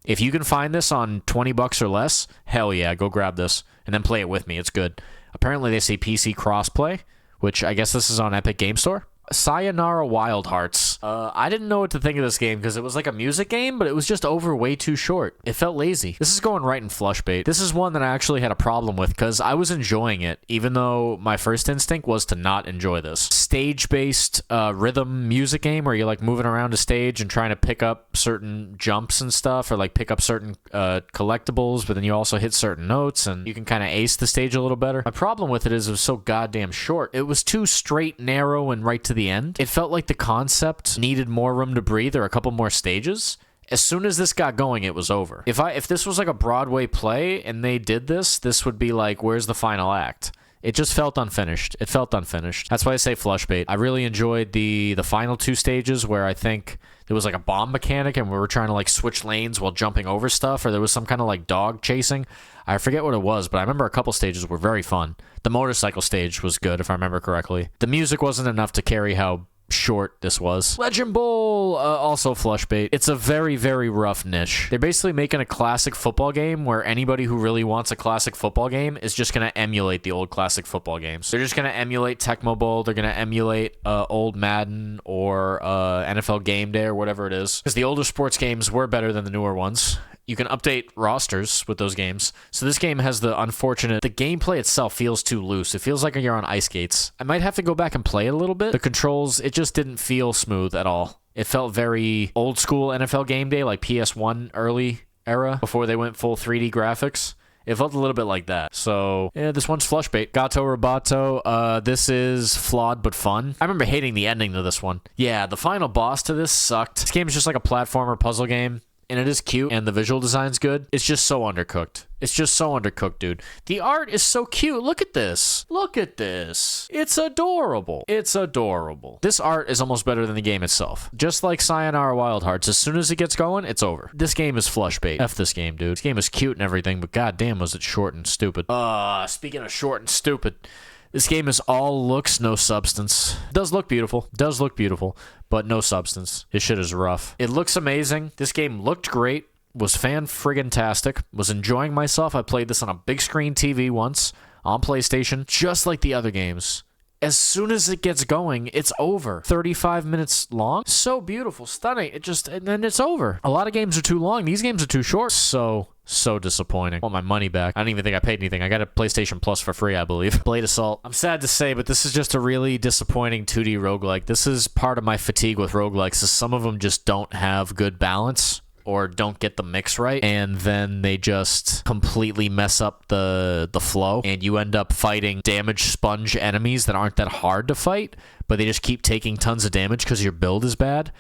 If you can find this on $20 or less, hell yeah, go grab this and then play it with me. It's good. Apparently they say PC crossplay, which I guess this is on Epic Game Store. Sayonara Wild Hearts. I didn't know what to think of this game, because it was like a music game, but it was just over way too short. It felt lazy. This is going right in flush bait. This is one that I actually had a problem with, because I was enjoying it, even though my first instinct was to not enjoy this. Stage-based rhythm music game where you're like moving around a stage and trying to pick up certain jumps and stuff, or like pick up certain collectibles, but then you also hit certain notes and you can kind of ace the stage a little better. My problem with it is it was so goddamn short. It was too straight, narrow, and right to the end. It felt like the concept needed more room to breathe, or a couple more stages. As soon as this got going, it was over. If this was like a Broadway play and they did this would be like, where's the final act? It just felt unfinished. It felt unfinished. That's why I say flush bait. I really enjoyed the final two stages, where I think there was like a bomb mechanic and we were trying to like switch lanes while jumping over stuff, or there was some kind of like dog chasing. I forget what it was, but I remember a couple stages were very fun. The motorcycle stage was good, if I remember correctly. The music wasn't enough to carry how short this was. Legend Bowl, also flush bait. It's a very, very rough niche. They're basically making a classic football game where anybody who really wants a classic football game is just going to emulate the old classic football games. They're just going to emulate Tecmo Bowl. They're going to emulate old Madden or NFL Game Day or whatever it is. Because the older sports games were better than the newer ones. You can update rosters with those games. So this game has the unfortunate... The gameplay itself feels too loose. It feels like you're on ice skates. I might have to go back and play it a little bit. The controls, it just didn't feel smooth at all. It felt very old school NFL Game Day, like PS1 early era, before they went full 3D graphics. It felt a little bit like that. So, yeah, this one's flush bait. Gato Roboto, this is flawed but fun. I remember hating the ending to this one. Yeah, the final boss to this sucked. This game is just like a platformer puzzle game. And it is cute, and the visual design's good. It's just so undercooked. It's just so undercooked, dude. The art is so cute. Look at this. Look at this. It's adorable. It's adorable. This art is almost better than the game itself. Just like Sayonara Wild Hearts, as soon as it gets going, it's over. This game is flush bait. F this game, dude. This game is cute and everything, but goddamn was it short and stupid. Speaking of short and stupid... This game is all looks, no substance. Does look beautiful, but no substance. This shit is rough. It looks amazing. This game looked great, was fan-friggin-tastic, was enjoying myself. I played this on a big screen TV once, on PlayStation, just like the other games. As soon as it gets going, it's over. 35 minutes long. So beautiful, stunning. And then it's over. A lot of games are too long. These games are too short. So disappointing. I want my money back. I don't even think I paid anything. I got a PlayStation Plus for free, I believe. Blade Assault. I'm sad to say, but this is just a really disappointing 2D roguelike. This is part of my fatigue with roguelikes, is some of them just don't have good balance. or don't get the mix right, and then they just completely mess up the flow, and you end up fighting damage sponge enemies that aren't that hard to fight, but they just keep taking tons of damage because your build is bad,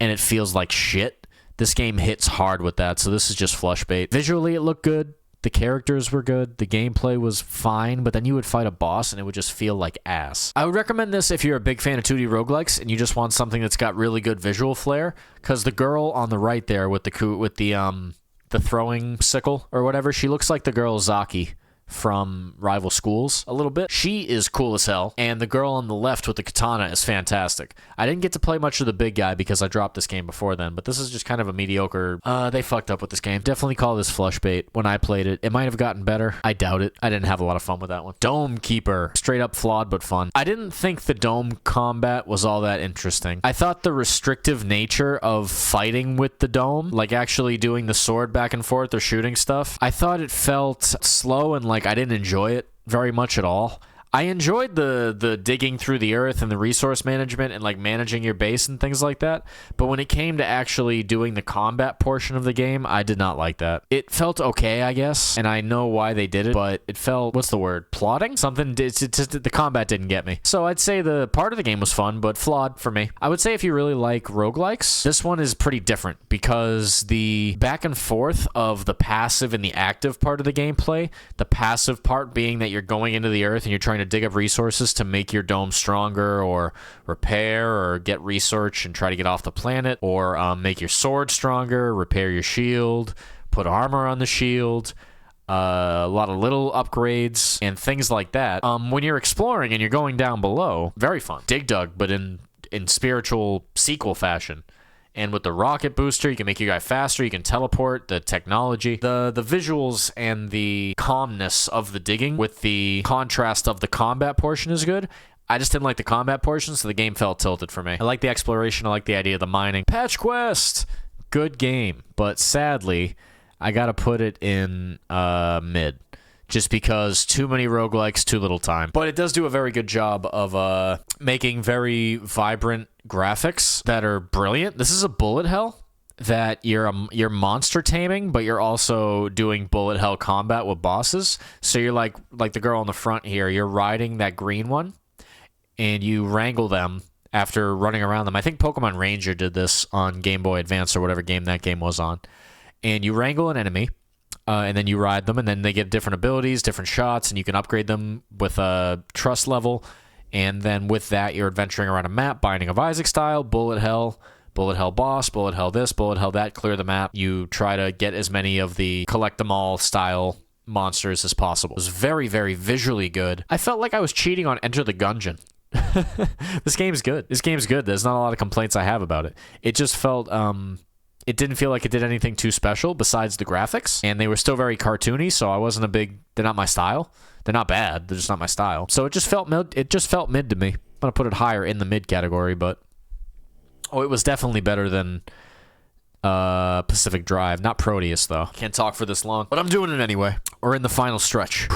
and it feels like shit. This game hits hard with that, so this is just flush bait. Visually, it looked good. The characters were good. The gameplay was fine, but then you would fight a boss and it would just feel like ass. I would recommend this if you're a big fan of 2D roguelikes and you just want something that's got really good visual flair, because the girl on the right there with the throwing sickle or whatever, she looks like the girl Zaki from Rival Schools a little bit. She is cool as hell, and the girl on the left with the katana is fantastic. I didn't get to play much of the big guy because I dropped this game before then, but this is just kind of a mediocre... they fucked up with this game. Definitely call this flush bait. When I played it, it might have gotten better. I doubt it. I didn't have a lot of fun with that one. Dome Keeper. Straight up flawed, but fun. I didn't think the dome combat was all that interesting. I thought the restrictive nature of fighting with the dome, like actually doing the sword back and forth or shooting stuff, I thought it felt slow and like I didn't enjoy it very much at all. I enjoyed the digging through the earth and the resource management and like managing your base and things like that, but when it came to actually doing the combat portion of the game, I did not like that. It felt okay, I guess, and I know why they did it, but it felt, what's the word, plotting? Something, the combat didn't get me. So I'd say the part of the game was fun, but flawed for me. I would say if you really like roguelikes, this one is pretty different because the back and forth of the passive and the active part of the gameplay, the passive part being that you're going into the earth and you're trying to dig up resources to make your dome stronger or repair or get research and try to get off the planet, or make your sword stronger, repair your shield, put armor on the shield, a lot of little upgrades and things like that. When you're exploring and you're going down below, very fun. Dig Dug, but in spiritual sequel fashion. And with the rocket booster, you can make your guy faster, you can teleport, the technology. The visuals and the calmness of the digging with the contrast of the combat portion is good. I just didn't like the combat portion, so the game felt tilted for me. I like the exploration, I like the idea of the mining. Patch Quest! Good game, but sadly, I gotta put it in mid. Just because too many roguelikes, too little time. But it does do a very good job of making very vibrant graphics that are brilliant. This is a bullet hell that you're monster taming, but you're also doing bullet hell combat with bosses. So you're like the girl on the front here. You're riding that green one, and you wrangle them after running around them. I think Pokemon Ranger did this on Game Boy Advance or whatever game that game was on. And you wrangle an enemy. And then you ride them, and then they get different abilities, different shots, and you can upgrade them with a trust level. And then with that, you're adventuring around a map, Binding of Isaac style, bullet hell boss, bullet hell this, bullet hell that, clear the map. You try to get as many of the collect them all style monsters as possible. It was very, very visually good. I felt like I was cheating on Enter the Gungeon. This game's good. There's not a lot of complaints I have about it. It just felt... It didn't feel like it did anything too special besides the graphics, and they were still very cartoony, so I wasn't a big... They're not my style. They're not bad. They're just not my style. So it just felt mid. It just felt mid to me. I'm gonna put it higher in the mid category, but it was definitely better than Pacific Drive. Not Prodeus though. Can't talk for this long, but I'm doing it anyway. We're in the final stretch.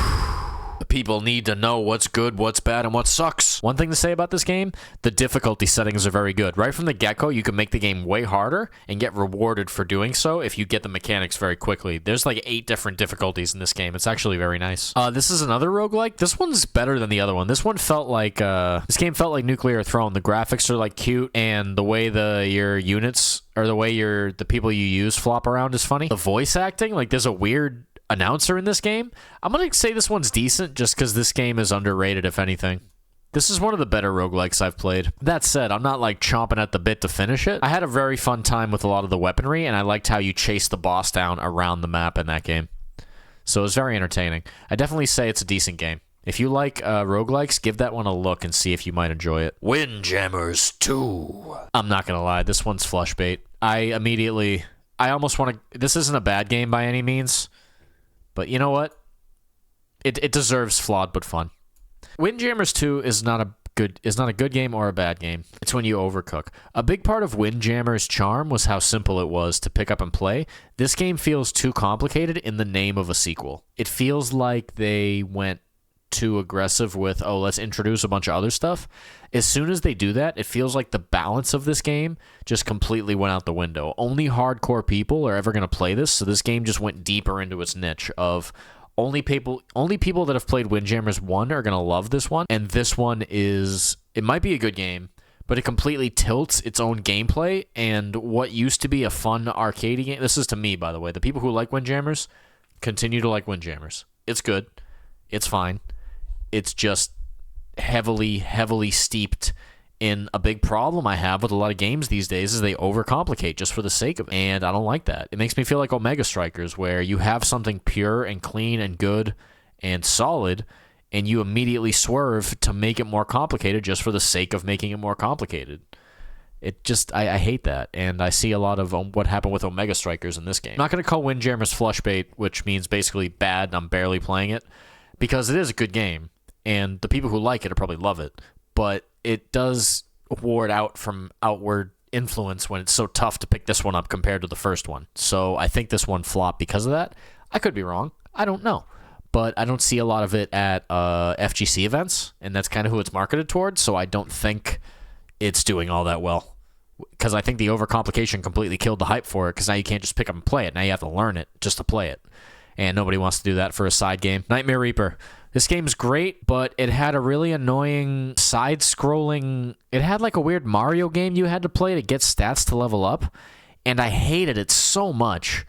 The people need to know what's good, what's bad, and what sucks. One thing to say about this game, the difficulty settings are very good. Right from the get-go, you can make the game way harder and get rewarded for doing so if you get the mechanics very quickly. There's like 8 different difficulties in this game. It's actually very nice. This is another roguelike. This one's better than the other one. This one felt like, this game felt like Nuclear Throne. The graphics are like cute, and the way your units, or the way the people you use flop around is funny. The voice acting, like there's a weird announcer in this game. I'm gonna say this one's decent just because this game is underrated, if anything. This is one of the better roguelikes I've played. That said, I'm not like chomping at the bit to finish it. I had a very fun time with a lot of the weaponry, and I liked how you chase the boss down around the map in that game. So it was very entertaining. I definitely say it's a decent game. If you like roguelikes, give that one a look and see if you might enjoy it. Windjammers 2. I'm not gonna lie, this one's flush bait. I almost want to... This isn't a bad game by any means, but you know what? It deserves flawed but fun. Windjammers 2 is not a good game or a bad game. It's when you overcook. A big part of Windjammers' charm was how simple it was to pick up and play. This game feels too complicated in the name of a sequel. It feels like they went too aggressive with, oh, let's introduce a bunch of other stuff. As soon as they do that, it feels like the balance of this game just completely went out the window. Only hardcore people are ever going to play this, so this game just went deeper into its niche of only people that have played Windjammers 1 are going to love this one, and this one is, it might be a good game, but it completely tilts its own gameplay, and what used to be a fun arcade game, this is to me, by the way, the people who like Windjammers continue to like Windjammers. It's good. It's fine. It's just heavily steeped in a big problem I have with a lot of games these days is they overcomplicate just for the sake of it. And I don't like that. It makes me feel like Omega Strikers, where you have something pure and clean and good and solid, and you immediately swerve to make it more complicated just for the sake of making it more complicated. It just, I hate that, and I see a lot of what happened with Omega Strikers in this game. I'm not going to call Windjammers Flushbait, which means basically bad and I'm barely playing it, because it is a good game, and the people who like it will probably love it, but it does ward out from outward influence when it's so tough to pick this one up compared to the first one. So I think this one flopped because of that. I could be wrong. I don't know. But I don't see a lot of it at FGC events, and that's kind of who it's marketed towards, so I don't think it's doing all that well, because I think the overcomplication completely killed the hype for it, because now you can't just pick up and play it. Now you have to learn it just to play it, and nobody wants to do that for a side game. Nightmare Reaper. This game's great, but it had a really annoying side-scrolling... It had like a weird Mario game you had to play to get stats to level up, and I hated it so much.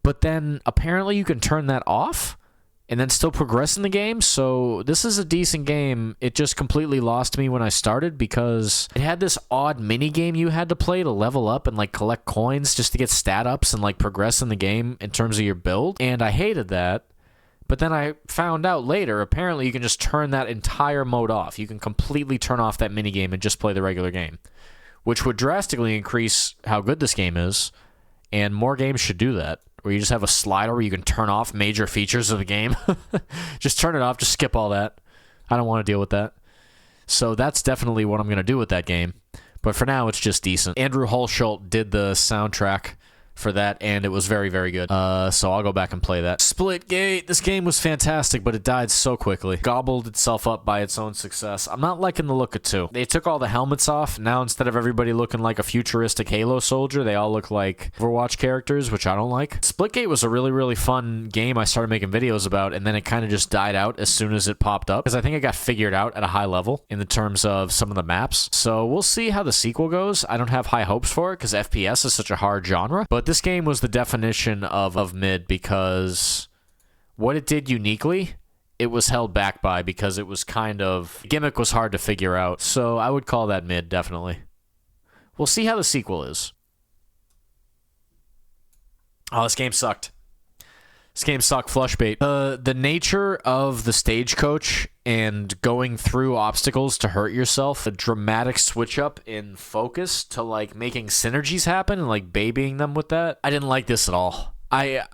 But then apparently you can turn that off and then still progress in the game, so this is a decent game. It just completely lost me when I started because it had this odd mini game you had to play to level up and like collect coins just to get stat ups and like progress in the game in terms of your build, and I hated that. But then I found out later, apparently you can just turn that entire mode off. You can completely turn off that mini game and just play the regular game, which would drastically increase how good this game is, and more games should do that, where you just have a slider where you can turn off major features of the game. Just turn it off, just skip all that. I don't want to deal with that. So that's definitely what I'm going to do with that game. But for now, it's just decent. Andrew Hulshult did the soundtrack for that, and it was very, very good. So I'll go back and play that. Splitgate. This game was fantastic, but it died so quickly. Gobbled itself up by its own success. I'm not liking the look of 2. They took all the helmets off. Now instead of everybody looking like a futuristic Halo soldier, they all look like Overwatch characters, which I don't like. Splitgate was a really, really fun game I started making videos about, and then it kind of just died out as soon as it popped up, because I think it got figured out at a high level in the terms of some of the maps. So we'll see how the sequel goes. I don't have high hopes for it, because FPS is such a hard genre, but this game was the definition of mid, because what it did uniquely, it was held back by, because it was kind of... gimmick was hard to figure out, so I would call that mid, definitely. We'll see how the sequel is. Oh, this game sucked. This game sucked, Flushbait. The nature of the stagecoach and going through obstacles to hurt yourself, a dramatic switch up in focus to like making synergies happen and like babying them with that. I didn't like this at all. I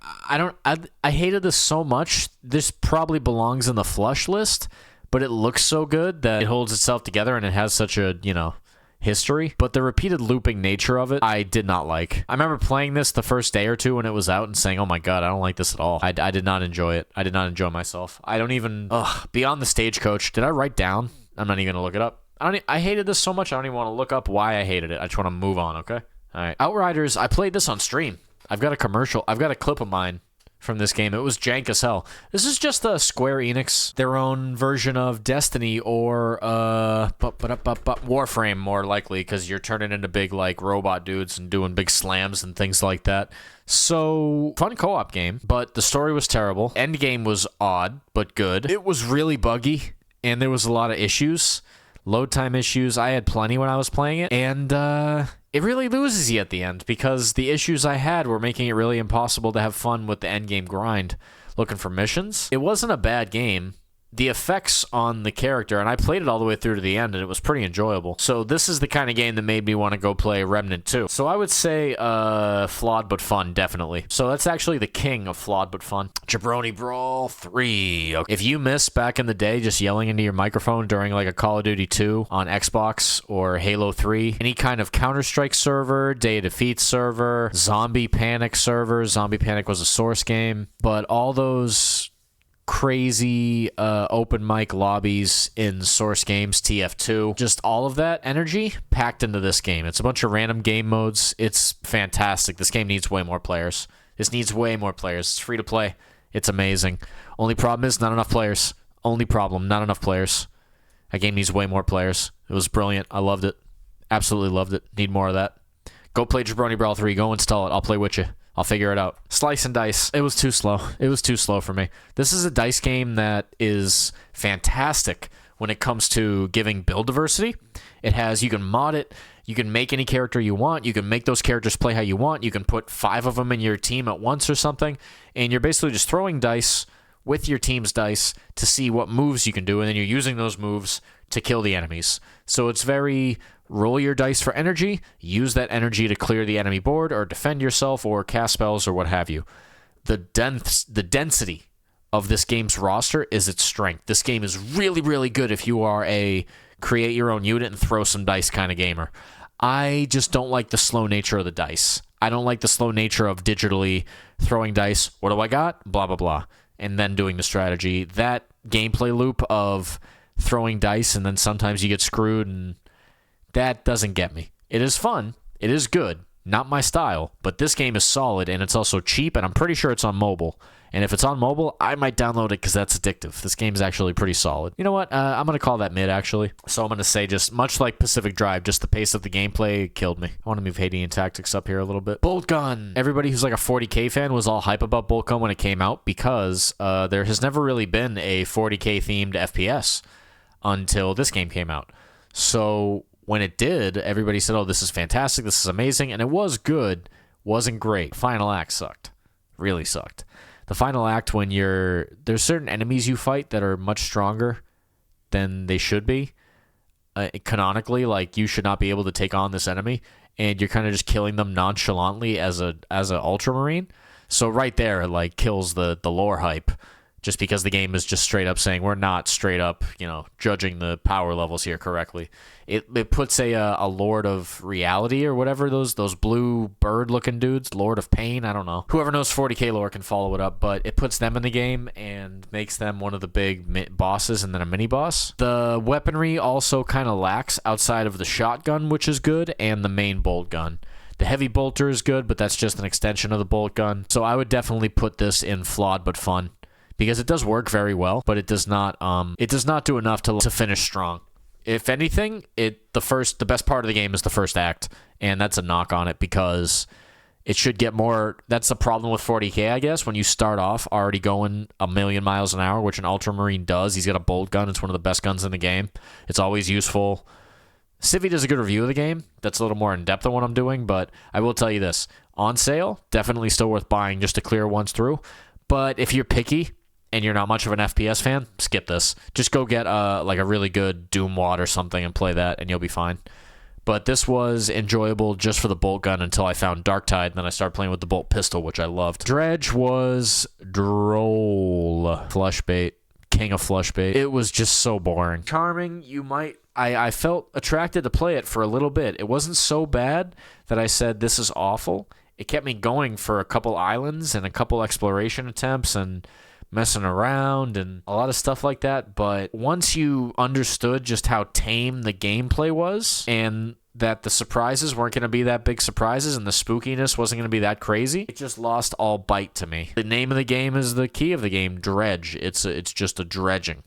hated this so much. This probably belongs in the flush list, but it looks so good that it holds itself together, and it has such a, you know, history, but the repeated looping nature of it, I did not like. I remember playing this the first day or two when it was out and saying, oh my god, I don't like this at all. I did not enjoy it. I did not enjoy myself. I don't even... Beyond the stagecoach, did I write down? I'm not even gonna look it up. I hated this so much, I don't even want to look up why I hated it. I just want to move on, okay? Alright. Outriders, I played this on stream. I've got a clip of mine from this game. It was jank as hell. This is just a Square Enix, their own version of Destiny or Warframe, more likely, because you're turning into big like robot dudes and doing big slams and things like that. So, fun co-op game, but the story was terrible. Endgame was odd, but good. It was really buggy, and there was a lot of issues. Load time issues. I had plenty when I was playing it, and it really loses you at the end, because the issues I had were making it really impossible to have fun with the endgame grind, looking for missions. It wasn't a bad game. The effects on the character, and I played it all the way through to the end, and it was pretty enjoyable. So this is the kind of game that made me want to go play Remnant 2. So I would say flawed but fun, definitely. So that's actually the king of flawed but fun. Jabroni Brawl 3. Okay. If you miss back in the day just yelling into your microphone during like a Call of Duty 2 on Xbox or Halo 3, any kind of Counter-Strike server, Day of Defeat server, Zombie Panic server, Zombie Panic was a Source game, but all those crazy open mic lobbies in Source Games TF2. Just all of that energy packed into this game. It's a bunch of random game modes. It's fantastic. This game needs way more players. This needs way more players. It's free to play. It's amazing. Only problem is not enough players. Only problem, not enough players. That game needs way more players. It was brilliant. I loved it. Absolutely loved it. Need more of that. Go play Jabroni Brawl 3. Go install it. I'll play with you. I'll figure it out. Slice and dice. It was too slow. It was too slow for me. This is a dice game that is fantastic when it comes to giving build diversity. It has, you can mod it. You can make any character you want. You can make those characters play how you want. You can put 5 of them in your team at once or something. And you're basically just throwing dice with your team's dice to see what moves you can do. And then you're using those moves to kill the enemies. So it's very roll your dice for energy, use that energy to clear the enemy board or defend yourself or cast spells or what have you. The density of this game's roster is its strength. This game is really, really good if you are a create your own unit and throw some dice kind of gamer. I just don't like the slow nature of the dice. I don't like the slow nature of digitally throwing dice. What do I got? Blah, blah, blah. And then doing the strategy. That gameplay loop of throwing dice and then sometimes you get screwed, and that doesn't get me. It is fun. It is good. Not my style, but this game is solid, and it's also cheap, and I'm pretty sure it's on mobile. And if it's on mobile, I might download it because that's addictive. This game's actually pretty solid. You know what? I'm going to call that mid, actually. So I'm going to say, just much like Pacific Drive, just the pace of the gameplay killed me. I want to move Hadean Tactics up here a little bit. Boltgun! Everybody who's like a 40k fan was all hype about Boltgun when it came out because there has never really been a 40k themed FPS until this game came out. So when it did, everybody said, oh, this is fantastic, this is amazing, and it was good, wasn't great. Final act sucked. Really sucked. The final act, when there's certain enemies you fight that are much stronger than they should be. Canonically, like, you should not be able to take on this enemy, and you're kind of just killing them nonchalantly as a Ultramarine. So right there, like, kills the lore hype. Just because the game is just straight up saying we're not straight up, judging the power levels here correctly. It puts a Lord of Reality or whatever, those blue bird-looking dudes, Lord of Pain, I don't know. Whoever knows 40k lore can follow it up, but it puts them in the game and makes them one of the big bosses and then a mini-boss. The weaponry also kind of lacks outside of the shotgun, which is good, and the main bolt gun. The heavy bolter is good, but that's just an extension of the bolt gun. So I would definitely put this in flawed but fun. Because it does work very well, but it does not do enough to finish strong. If anything, the best part of the game is the first act, and that's a knock on it because it should get more. That's the problem with 40k, I guess. When you start off already going a million miles an hour, which an Ultramarine does, he's got a bolt gun. It's one of the best guns in the game. It's always useful. Civvy does a good review of the game. That's a little more in depth than what I'm doing, but I will tell you this: on sale, definitely still worth buying just to clear once through. But if you're picky and you're not much of an FPS fan, skip this. Just go get like a really good Doom Wad or something and play that, and you'll be fine. But this was enjoyable just for the bolt gun until I found Darktide, and then I started playing with the bolt pistol, which I loved. Dredge was droll. Flushbait. King of Flushbait. It was just so boring. Charming, I felt attracted to play it for a little bit. It wasn't so bad that I said, this is awful. It kept me going for a couple islands and a couple exploration attempts and messing around and a lot of stuff like that, but once you understood just how tame the gameplay was and that the surprises weren't going to be that big surprises and the spookiness wasn't going to be that crazy, it just lost all bite to me. The name of the game is the key of the game, Dredge. It's just a dredging.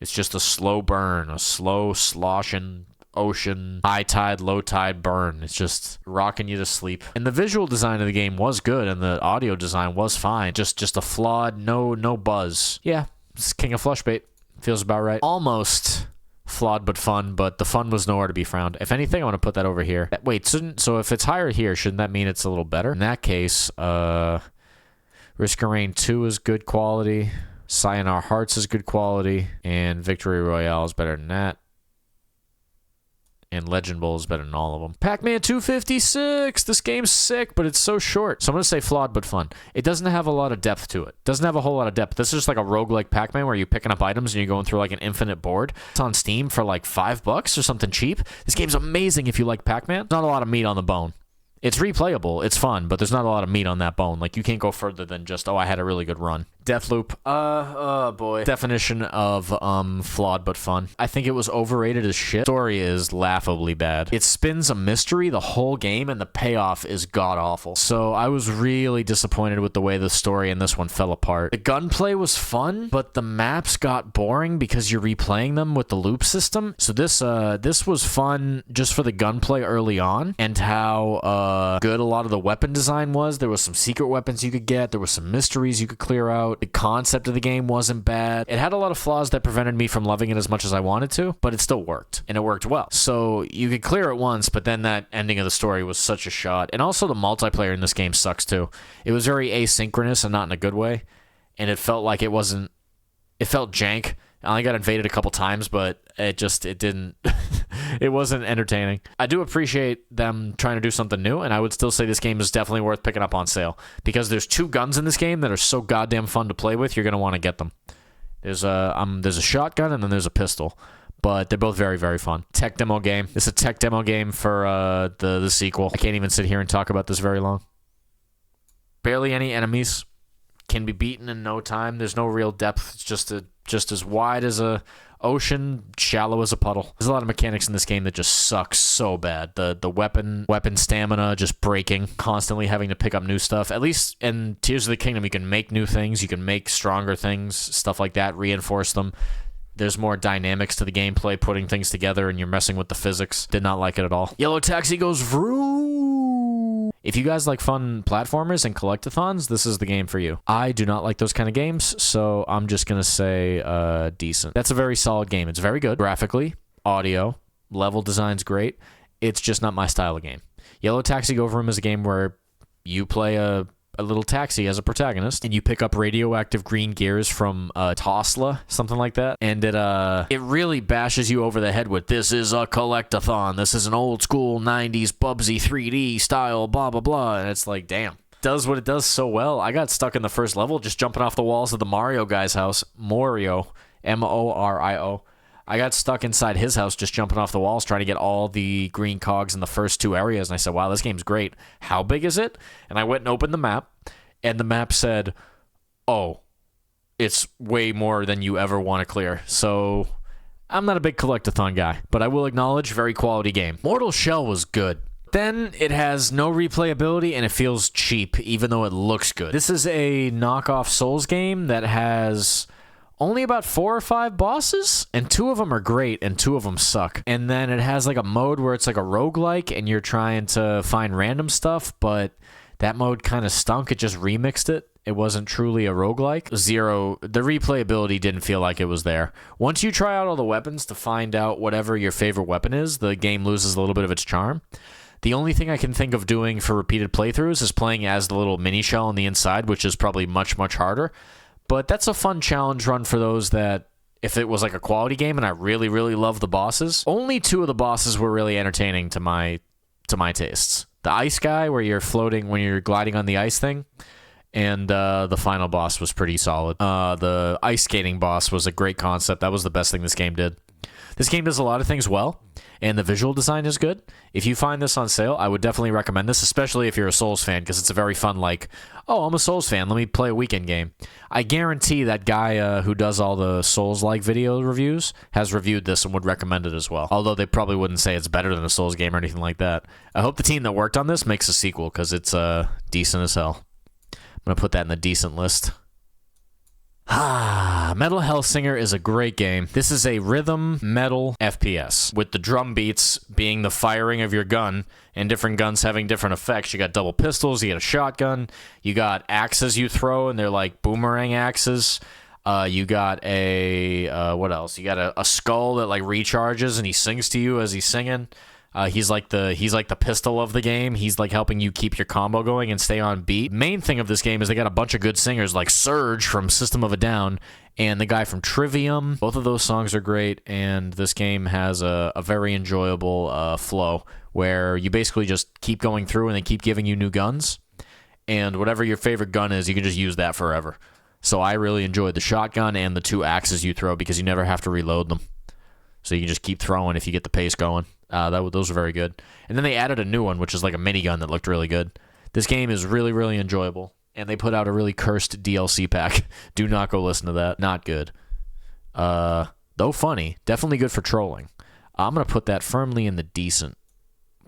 It's just a slow burn, a slow sloshing ocean, high tide, low tide burn. It's just rocking you to sleep. And the visual design of the game was good, and the audio design was fine. Just a flawed, no buzz. Yeah, it's King of Flushbait. Feels about right. Almost flawed but fun, but the fun was nowhere to be found. If anything, I want to put that over here. Wait, so if it's higher here, shouldn't that mean it's a little better? In that case, Risk of Rain 2 is good quality. Sayonara Hearts is good quality. And Victory Royale is better than that. And Legend Bowl is better than all of them. Pac-Man 256! This game's sick, but it's so short. So I'm going to say flawed but fun. It doesn't have a lot of depth to it. Doesn't have a whole lot of depth. This is just like a roguelike Pac-Man where you're picking up items and you're going through like an infinite board. It's on Steam for like $5 or something cheap. This game's amazing if you like Pac-Man. Not a lot of meat on the bone. It's replayable. It's fun, but there's not a lot of meat on that bone. Like, you can't go further than just, oh, I had a really good run. Deathloop. Oh boy. Definition of flawed but fun. I think it was overrated as shit. Story is laughably bad. It spins a mystery the whole game, and the payoff is god-awful. So I was really disappointed with the way the story in this one fell apart. The gunplay was fun, but the maps got boring because you're replaying them with the loop system. So this was fun just for the gunplay early on, and how good a lot of the weapon design was. There was some secret weapons you could get. There was some mysteries you could clear out. The concept of the game wasn't bad. It had a lot of flaws that prevented me from loving it as much as I wanted to, but it still worked, and it worked well. So you could clear it once, but then that ending of the story was such a shot. And also the multiplayer in this game sucks too. It was very asynchronous and not in a good way, and it felt like it felt jank. I only got invaded a couple times, but it didn't, it wasn't entertaining. I do appreciate them trying to do something new, and I would still say this game is definitely worth picking up on sale, because there's 2 guns in this game that are so goddamn fun to play with, you're going to want to get them. There's a shotgun, and then there's a pistol, but they're both very, very fun. Tech demo game. It's a tech demo game for the sequel. I can't even sit here and talk about this very long. Barely any enemies. Can be beaten in no time. There's no real depth. It's just as wide as a ocean, shallow as a puddle. There's a lot of mechanics in this game that just suck so bad. The weapon stamina just breaking, constantly having to pick up new stuff. At least in Tears of the Kingdom, you can make new things, you can make stronger things, stuff like that, reinforce them. There's more dynamics to the gameplay, putting things together, and you're messing with the physics. Did not like it at all. Yellow Taxi goes vroom. If you guys like fun platformers and collectathons, this is the game for you. I do not like those kind of games, so I'm just going to say decent. That's a very solid game. It's very good. Graphically, audio, level design's great. It's just not my style of game. Yellow Taxi Go Vroom is a game where you play a little taxi as a protagonist, and you pick up radioactive green gears from Tosla, something like that, and it really bashes you over the head with, this is a collectathon, this is an old school 90s Bubsy 3D style, blah blah blah, and it's like, damn. Does what it does so well. I got stuck in the first level just jumping off the walls of the Mario guy's house. Morio, Morio. I got stuck inside his house just jumping off the walls trying to get all the green cogs in the first 2 areas, and I said, wow, this game's great. How big is it? And I went and opened the map, and the map said, oh, it's way more than you ever want to clear. So I'm not a big collectathon guy, but I will acknowledge, very quality game. Mortal Shell was good. Then it has no replayability, and it feels cheap, even though it looks good. This is a knockoff Souls game that has only about 4 or 5 bosses, and 2 of them are great, and 2 of them suck. And then it has like a mode where it's like a roguelike, and you're trying to find random stuff, but that mode kind of stunk. It just remixed it. It wasn't truly a roguelike. The replayability didn't feel like it was there. Once you try out all the weapons to find out whatever your favorite weapon is, the game loses a little bit of its charm. The only thing I can think of doing for repeated playthroughs is playing as the little mini shell on the inside, which is probably much, much harder. But that's a fun challenge run for those that, if it was like a quality game and I really, really love the bosses. Only 2 of the bosses were really entertaining to my tastes. The ice guy, where you're floating when you're gliding on the ice thing, and the final boss was pretty solid. The ice skating boss was a great concept. That was the best thing this game did. This game does a lot of things well, and the visual design is good. If you find this on sale, I would definitely recommend this, especially if you're a Souls fan, because it's a very fun, like, oh, I'm a Souls fan, let me play a weekend game. I guarantee that guy who does all the Souls-like video reviews has reviewed this and would recommend it as well. Although they probably wouldn't say it's better than a Souls game or anything like that. I hope the team that worked on this makes a sequel, because it's decent as hell. I'm going to put that in the decent list. Metal Hellsinger is a great game. This is a rhythm metal FPS, with the drum beats being the firing of your gun, and different guns having different effects. You got double pistols, you got a shotgun, you got axes you throw, and they're like boomerang axes. You got what else? You got a skull that like recharges, and he sings to you as he's singing. He's like the pistol of the game. He's like helping you keep your combo going and stay on beat. Main thing of this game is they got a bunch of good singers like Surge from System of a Down and the guy from Trivium. Both of those songs are great, and this game has a very enjoyable flow where you basically just keep going through and they keep giving you new guns, and whatever your favorite gun is, you can just use that forever. So I really enjoyed the shotgun and the 2 axes you throw, because you never have to reload them. So you can just keep throwing if you get the pace going. Those are very good. And then they added a new one, which is like a minigun that looked really good. This game is really, really enjoyable. And they put out a really cursed DLC pack. Do not go listen to that. Not good. Though funny. Definitely good for trolling. I'm going to put that firmly in the decent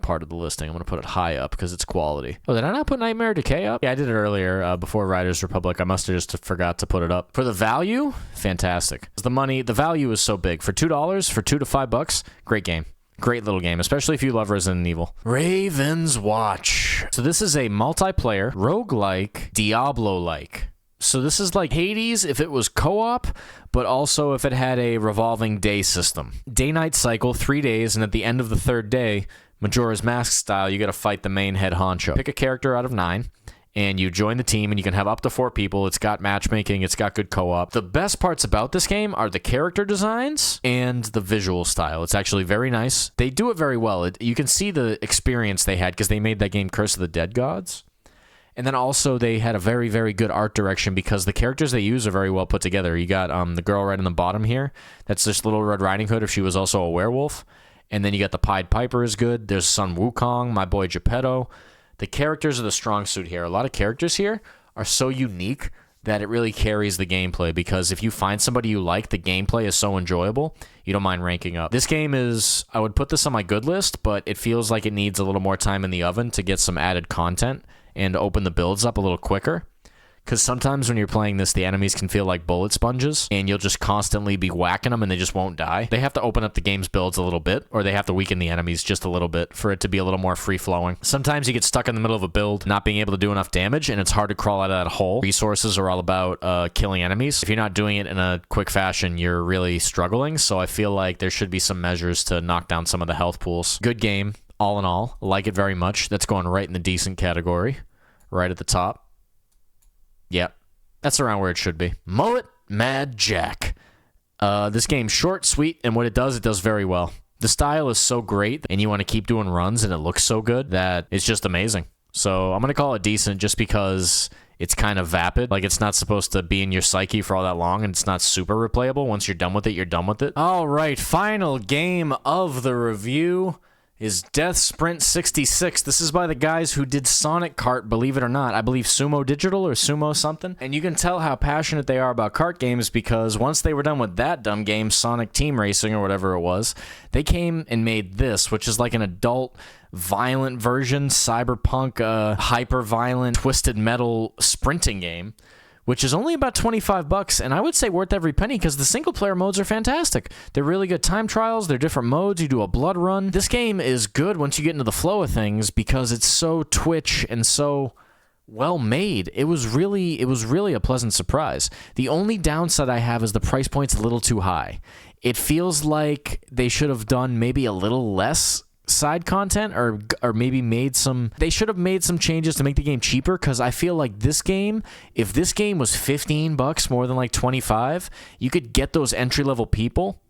part of the listing. I'm going to put it high up because it's quality. Oh, did I not put Nightmare Decay up? Yeah, I did it earlier before Riders Republic. I must have just forgot to put it up. For the value, fantastic. The value is so big. For $2, for $2 to $5, great game. Great little game, especially if you love Resident Evil. Raven's Watch. So this is a multiplayer, roguelike, Diablo-like. So this is like Hades if it was co-op, but also if it had a revolving day system. Day-night cycle, 3 days, and at the end of the third day, Majora's Mask style, you gotta fight the main head honcho. Pick a character out of 9, and you join the team, and you can have up to 4 people. It's got matchmaking. It's got good co-op. The best parts about this game are the character designs and the visual style. It's actually very nice. They do it very well. You can see the experience they had because they made that game Curse of the Dead Gods. And then also they had a very, very good art direction because the characters they use are very well put together. You got the girl right on the bottom here. That's just Little Red Riding Hood if she was also a werewolf. And then you got the Pied Piper is good. There's Sun Wukong, my boy Geppetto. The characters are the strong suit here. A lot of characters here are so unique that it really carries the gameplay because if you find somebody you like, the gameplay is so enjoyable, you don't mind ranking up. This game is, I would put this on my good list, but it feels like it needs a little more time in the oven to get some added content and open the builds up a little quicker. Because sometimes when you're playing this, the enemies can feel like bullet sponges, and you'll just constantly be whacking them, and they just won't die. They have to open up the game's builds a little bit, or they have to weaken the enemies just a little bit for it to be a little more free-flowing. Sometimes you get stuck in the middle of a build, not being able to do enough damage, and it's hard to crawl out of that hole. Resources are all about killing enemies. If you're not doing it in a quick fashion, you're really struggling, so I feel like there should be some measures to knock down some of the health pools. Good game, all in all. Like it very much. That's going right in the decent category, right at the top. Yep. That's around where it should be. Mullet Mad Jack. This game's short, sweet, and what it does very well. The style is so great, and you want to keep doing runs, and it looks so good that it's just amazing. So I'm going to call it decent just because it's kind of vapid. Like, it's not supposed to be in your psyche for all that long, and it's not super replayable. Once you're done with it, you're done with it. All right, final game of the review is Death Sprint 66. This is by the guys who did Sonic Kart, believe it or not. I believe Sumo Digital or Sumo something. And you can tell how passionate they are about kart games because once they were done with that dumb game, Sonic Team Racing or whatever it was, they came and made this, which is like an adult, violent version, cyberpunk, hyper-violent, twisted metal sprinting game, which is only about $25, and I would say worth every penny because the single-player modes are fantastic. They're really good time trials. They're different modes. You do a blood run. This game is good once you get into the flow of things because it's so twitch and so well made. It was really a pleasant surprise. The only downside I have is the price point's a little too high. It feels like they should have done maybe a little less side content or maybe they should have made some changes to make the game cheaper because I feel like this game, if this game was $15 more than like 25, you could get those entry-level people,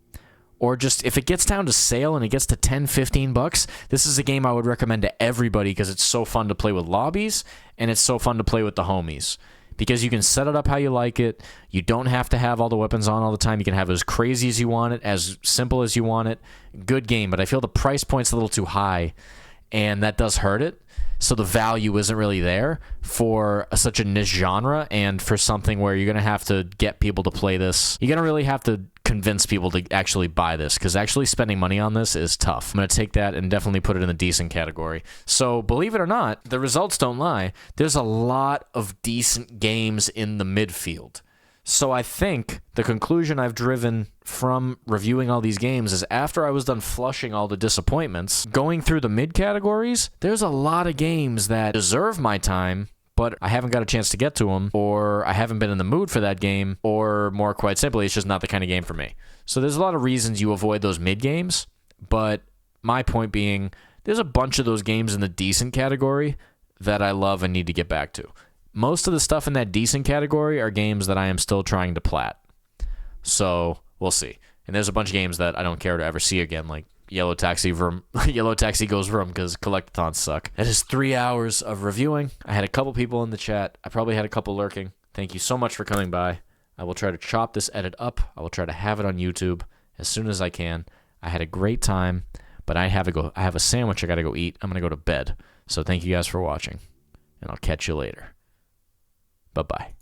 or just if it gets down to sale and it gets to 10, $15, this is a game I would recommend to everybody because it's so fun to play with lobbies and it's so fun to play with the homies. Because you can set it up how you like it. You don't have to have all the weapons on all the time. You can have it as crazy as you want it, as simple as you want it. Good game, but I feel the price point's a little too high, and that does hurt it. So the value isn't really there for such a niche genre and for something where you're going to have to get people to play this. You're going to really have to convince people to actually buy this because actually spending money on this is tough. I'm going to take that and definitely put it in the decent category. So believe it or not, the results don't lie. There's a lot of decent games in the midfield. So I think the conclusion I've driven from reviewing all these games is after I was done flushing all the disappointments, going through the mid categories, there's a lot of games that deserve my time, but I haven't got a chance to get to them, or I haven't been in the mood for that game, or more quite simply, it's just not the kind of game for me. So there's a lot of reasons you avoid those mid games, but my point being, there's a bunch of those games in the decent category that I love and need to get back to. Most of the stuff in that decent category are games that I am still trying to plat. So we'll see. And there's a bunch of games that I don't care to ever see again, like Yellow Taxi Yellow Taxi Goes Vroom, because collectathons suck. That is 3 hours of reviewing. I had a couple people in the chat. I probably had a couple lurking. Thank you so much for coming by. I will try to chop this edit up. I will try to have it on YouTube as soon as I can. I had a great time, but I have a sandwich I got to go eat. I'm going to go to bed. So thank you guys for watching, and I'll catch you later. Bye-bye.